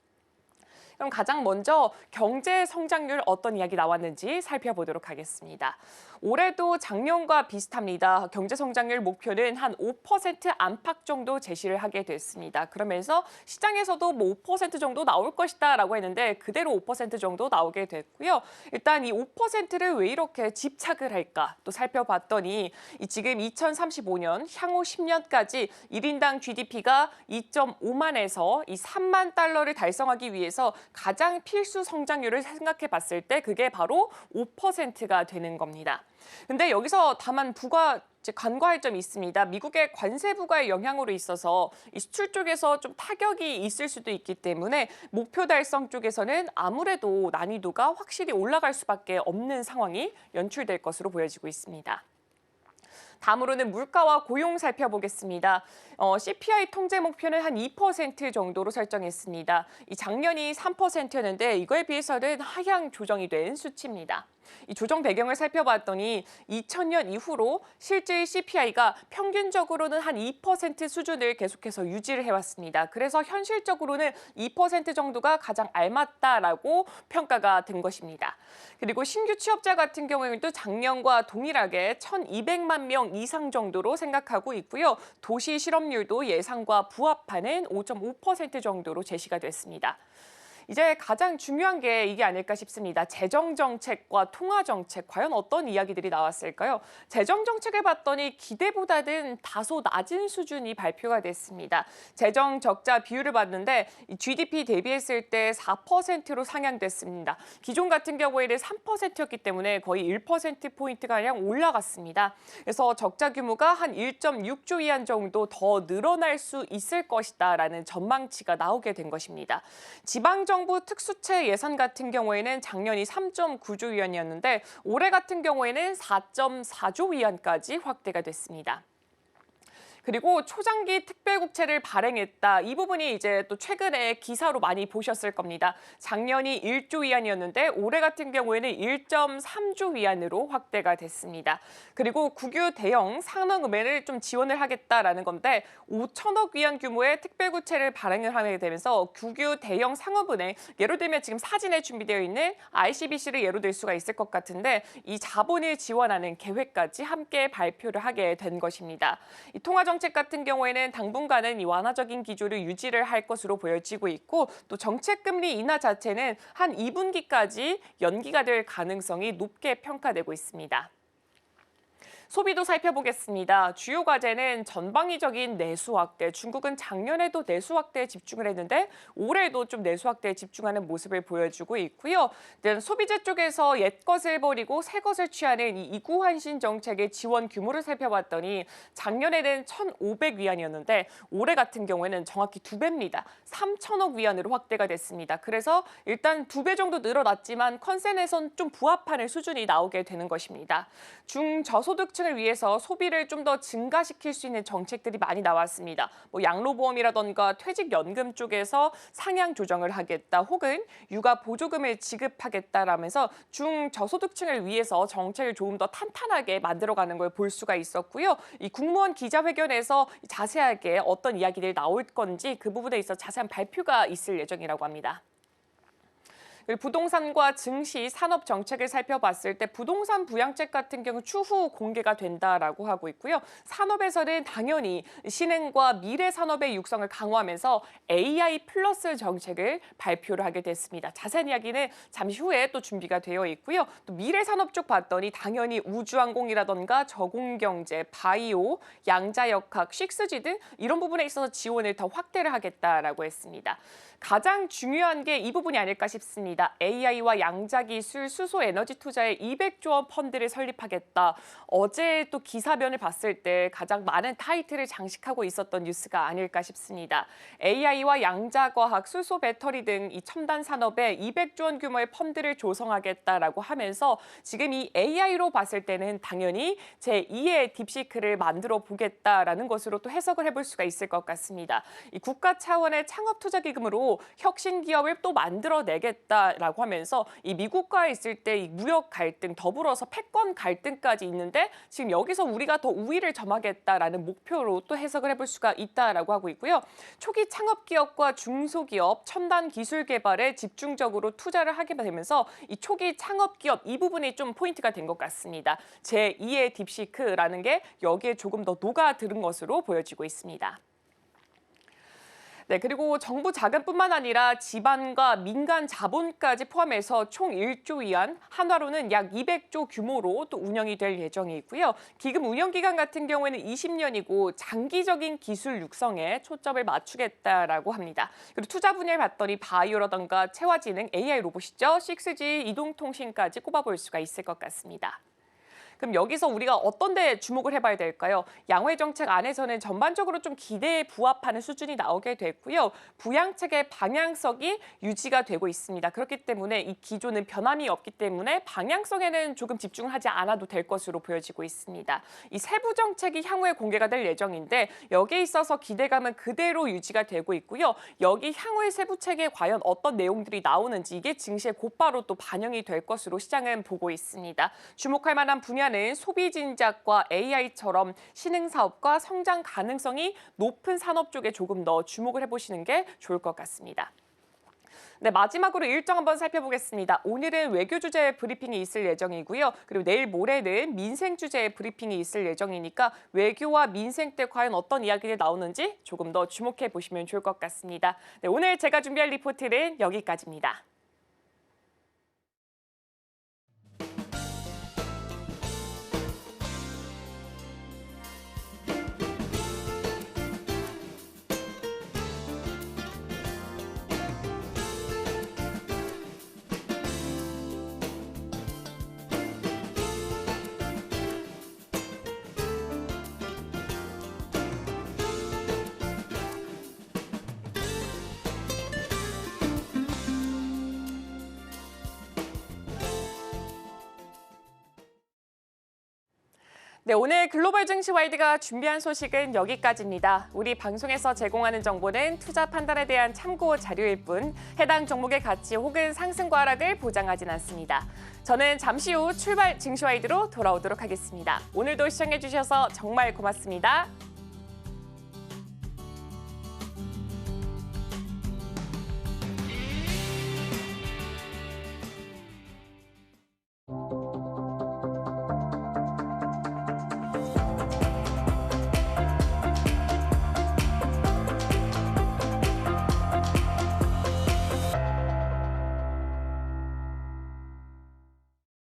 그럼 가장 먼저 경제 성장률 어떤 이야기 나왔는지 살펴보도록 하겠습니다. 올해도 작년과 비슷합니다. 경제 성장률 목표는 한 5% 안팎 정도 제시를 하게 됐습니다. 그러면서 시장에서도 뭐 5% 정도 나올 것이다라고 했는데 그대로 5% 정도 나오게 됐고요. 일단 이 5%를 왜 이렇게 집착을 할까 또 살펴봤더니 지금 2035년 향후 10년까지 1인당 GDP가 2.5만에서 이 3만 달러를 달성하기 위해서 가장 필수 성장률을 생각해 봤을 때 그게 바로 5%가 되는 겁니다. 근데 여기서 다만 간과할 점이 있습니다. 미국의 관세 부과의 영향으로 있어서 이 수출 쪽에서 좀 타격이 있을 수도 있기 때문에 목표 달성 쪽에서는 아무래도 난이도가 확실히 올라갈 수밖에 없는 상황이 연출될 것으로 보여지고 있습니다. 다음으로는 물가와 고용 살펴보겠습니다. CPI 통제 목표는 한 2% 정도로 설정했습니다. 이 작년이 3%였는데 이거에 비해서는 하향 조정이 된 수치입니다. 이 조정 배경을 살펴봤더니 2000년 이후로 실질 CPI가 평균적으로는 한 2% 수준을 계속해서 유지를 해왔습니다. 그래서 현실적으로는 2% 정도가 가장 알맞다라고 평가가 된 것입니다. 그리고 신규 취업자 같은 경우에도 작년과 동일하게 1,200만 명 이상 정도로 생각하고 있고요. 도시 실업률도 예상과 부합하는 5.5% 정도로 제시가 됐습니다. 이제 가장 중요한 게 이게 아닐까 싶습니다. 재정정책과 통화정책, 과연 어떤 이야기들이 나왔을까요? 재정정책을 봤더니 기대보다는 다소 낮은 수준이 발표가 됐습니다. 재정 적자 비율을 봤는데 GDP 대비했을 때 4%로 상향됐습니다. 기존 같은 경우에는 3%였기 때문에 거의 1%포인트가량 올라갔습니다. 그래서 적자 규모가 한 1.6조 위안 정도 더 늘어날 수 있을 것이다라는 전망치가 나오게 된 것입니다. 지방정부 특수채 예산 같은 경우에는 작년이 3.9조 위안이었는데 올해 같은 경우에는 4.4조 위안까지 확대가 됐습니다. 그리고 초장기 특별국채를 발행했다. 이 부분이 이제 또 최근에 기사로 많이 보셨을 겁니다. 작년이 1조 위안이었는데 올해 같은 경우에는 1.3조 위안으로 확대가 됐습니다. 그리고 국유 대형 상환금액을 좀 지원을 하겠다라는 건데 5천억 위안 규모의 특별국채를 발행을 하게 되면서 국유 대형 상업은행, 예를 들면 지금 사진에 준비되어 있는 ICBC를 예로 들 수가 있을 것 같은데 이 자본을 지원하는 계획까지 함께 발표를 하게 된 것입니다. 이 통화정책 같은 경우에는 당분간은 이 완화적인 기조를 유지를 할 것으로 보여지고 있고 또 정책금리 인하 자체는 한 2분기까지 연기가 될 가능성이 높게 평가되고 있습니다. 소비도 살펴보겠습니다. 주요 과제는 전방위적인 내수 확대. 중국은 작년에도 내수 확대에 집중을 했는데 올해도 좀 내수 확대에 집중하는 모습을 보여주고 있고요. 소비재 쪽에서 옛 것을 버리고 새 것을 취하는 이 이구환신 정책의 지원 규모를 살펴봤더니 작년에는 1,500위안이었는데 올해 같은 경우에는 정확히 2배입니다. 3천억 위안으로 확대가 됐습니다. 그래서 일단 2배 정도 늘어났지만 컨센에선 좀 부합하는 수준이 나오게 되는 것입니다. 중저소득층을 위해서 소비를 좀 더 증가시킬 수 있는 정책들이 많이 나왔습니다. 양로보험이라던가 퇴직연금 쪽에서 상향 조정을 하겠다, 혹은 육아 보조금을 지급하겠다라면서 중저소득층을 위해서 정책을 조금 더 탄탄하게 만들어가는 걸 볼 수가 있었고요. 이 국무원 기자회견에서 자세하게 어떤 이야기들이 나올 건지 그 부분에 있어 자세한 발표가 있을 예정이라고 합니다. 부동산과 증시, 산업 정책을 살펴봤을 때 부동산 부양책 같은 경우 추후 공개가 된다라고 하고 있고요. 산업에서는 당연히 신흥과 미래 산업의 육성을 강화하면서 AI 플러스 정책을 발표를 하게 됐습니다. 자세한 이야기는 잠시 후에 또 준비가 되어 있고요. 또 미래 산업 쪽 봤더니 당연히 우주항공이라던가 저공경제, 바이오, 양자역학, 6G 등 이런 부분에 있어서 지원을 더 확대를 하겠다라고 했습니다. 가장 중요한 게 이 부분이 아닐까 싶습니다. AI와 양자기술, 수소에너지 투자에 200조 원 펀드를 설립하겠다. 어제 또 기사면을 봤을 때 가장 많은 타이틀을 장식하고 있었던 뉴스가 아닐까 싶습니다. AI와 양자과학, 수소 배터리 등 이 첨단 산업에 200조 원 규모의 펀드를 조성하겠다라고 하면서 지금 이 AI로 봤을 때는 당연히 제2의 딥시크를 만들어 보겠다라는 것으로 또 해석을 해볼 수가 있을 것 같습니다. 이 국가 차원의 창업 투자 기금으로 혁신 기업을 또 만들어내겠다라고 하면서 이 미국과 있을 때 이 무역 갈등 더불어서 패권 갈등까지 있는데 지금 여기서 우리가 더 우위를 점하겠다라는 목표로 또 해석을 해볼 수가 있다라고 하고 있고요. 초기 창업 기업과 중소기업, 첨단 기술 개발에 집중적으로 투자를 하게 되면서 이 초기 창업 기업 이 부분이 좀 포인트가 된 것 같습니다. 제2의 딥시크라는 게 여기에 조금 더 녹아드는 것으로 보여지고 있습니다. 네, 그리고 정부 자금뿐만 아니라 지방과 민간 자본까지 포함해서 총 1조 위안, 한화로는 약 200조 규모로 또 운영이 될 예정이고요. 기금 운영 기간 같은 경우에는 20년이고 장기적인 기술 육성에 초점을 맞추겠다라고 합니다. 그리고 투자 분야를 봤더니 바이오라던가 체화지능, AI 로봇이죠. 6G, 이동통신까지 꼽아볼 수가 있을 것 같습니다. 그럼 여기서 우리가 어떤 데 주목을 해봐야 될까요? 양회 정책 안에서는 전반적으로 좀 기대에 부합하는 수준이 나오게 됐고요. 부양책의 방향성이 유지가 되고 있습니다. 그렇기 때문에 이 기조는 변함이 없기 때문에 방향성에는 조금 집중을 하지 않아도 될 것으로 보여지고 있습니다. 이 세부 정책이 향후에 공개가 될 예정인데 여기에 있어서 기대감은 그대로 유지가 되고 있고요. 여기 향후의 세부책에 과연 어떤 내용들이 나오는지 이게 증시에 곧바로 또 반영이 될 것으로 시장은 보고 있습니다. 주목할 만한 분야는 소비 진작과 AI처럼 신흥 사업과 성장 가능성이 높은 산업 쪽에 조금 더 주목을 해보시는 게 좋을 것 같습니다. 네, 마지막으로 일정 한번 살펴보겠습니다. 오늘은 외교 주제 브리핑이 있을 예정이고요. 그리고 내일 모레는 민생 주제 브리핑이 있을 예정이니까 외교와 민생 때 과연 어떤 이야기들이 나오는지 조금 더 주목해 보시면 좋을 것 같습니다. 네, 오늘 제가 준비한 리포트는 여기까지입니다. 네, 오늘 글로벌 증시 와이드가 준비한 소식은 여기까지입니다. 우리 방송에서 제공하는 정보는 투자 판단에 대한 참고 자료일 뿐 해당 종목의 가치 혹은 상승과 하락을 보장하진 않습니다. 저는 잠시 후 출발 증시 와이드로 돌아오도록 하겠습니다. 오늘도 시청해주셔서 정말 고맙습니다.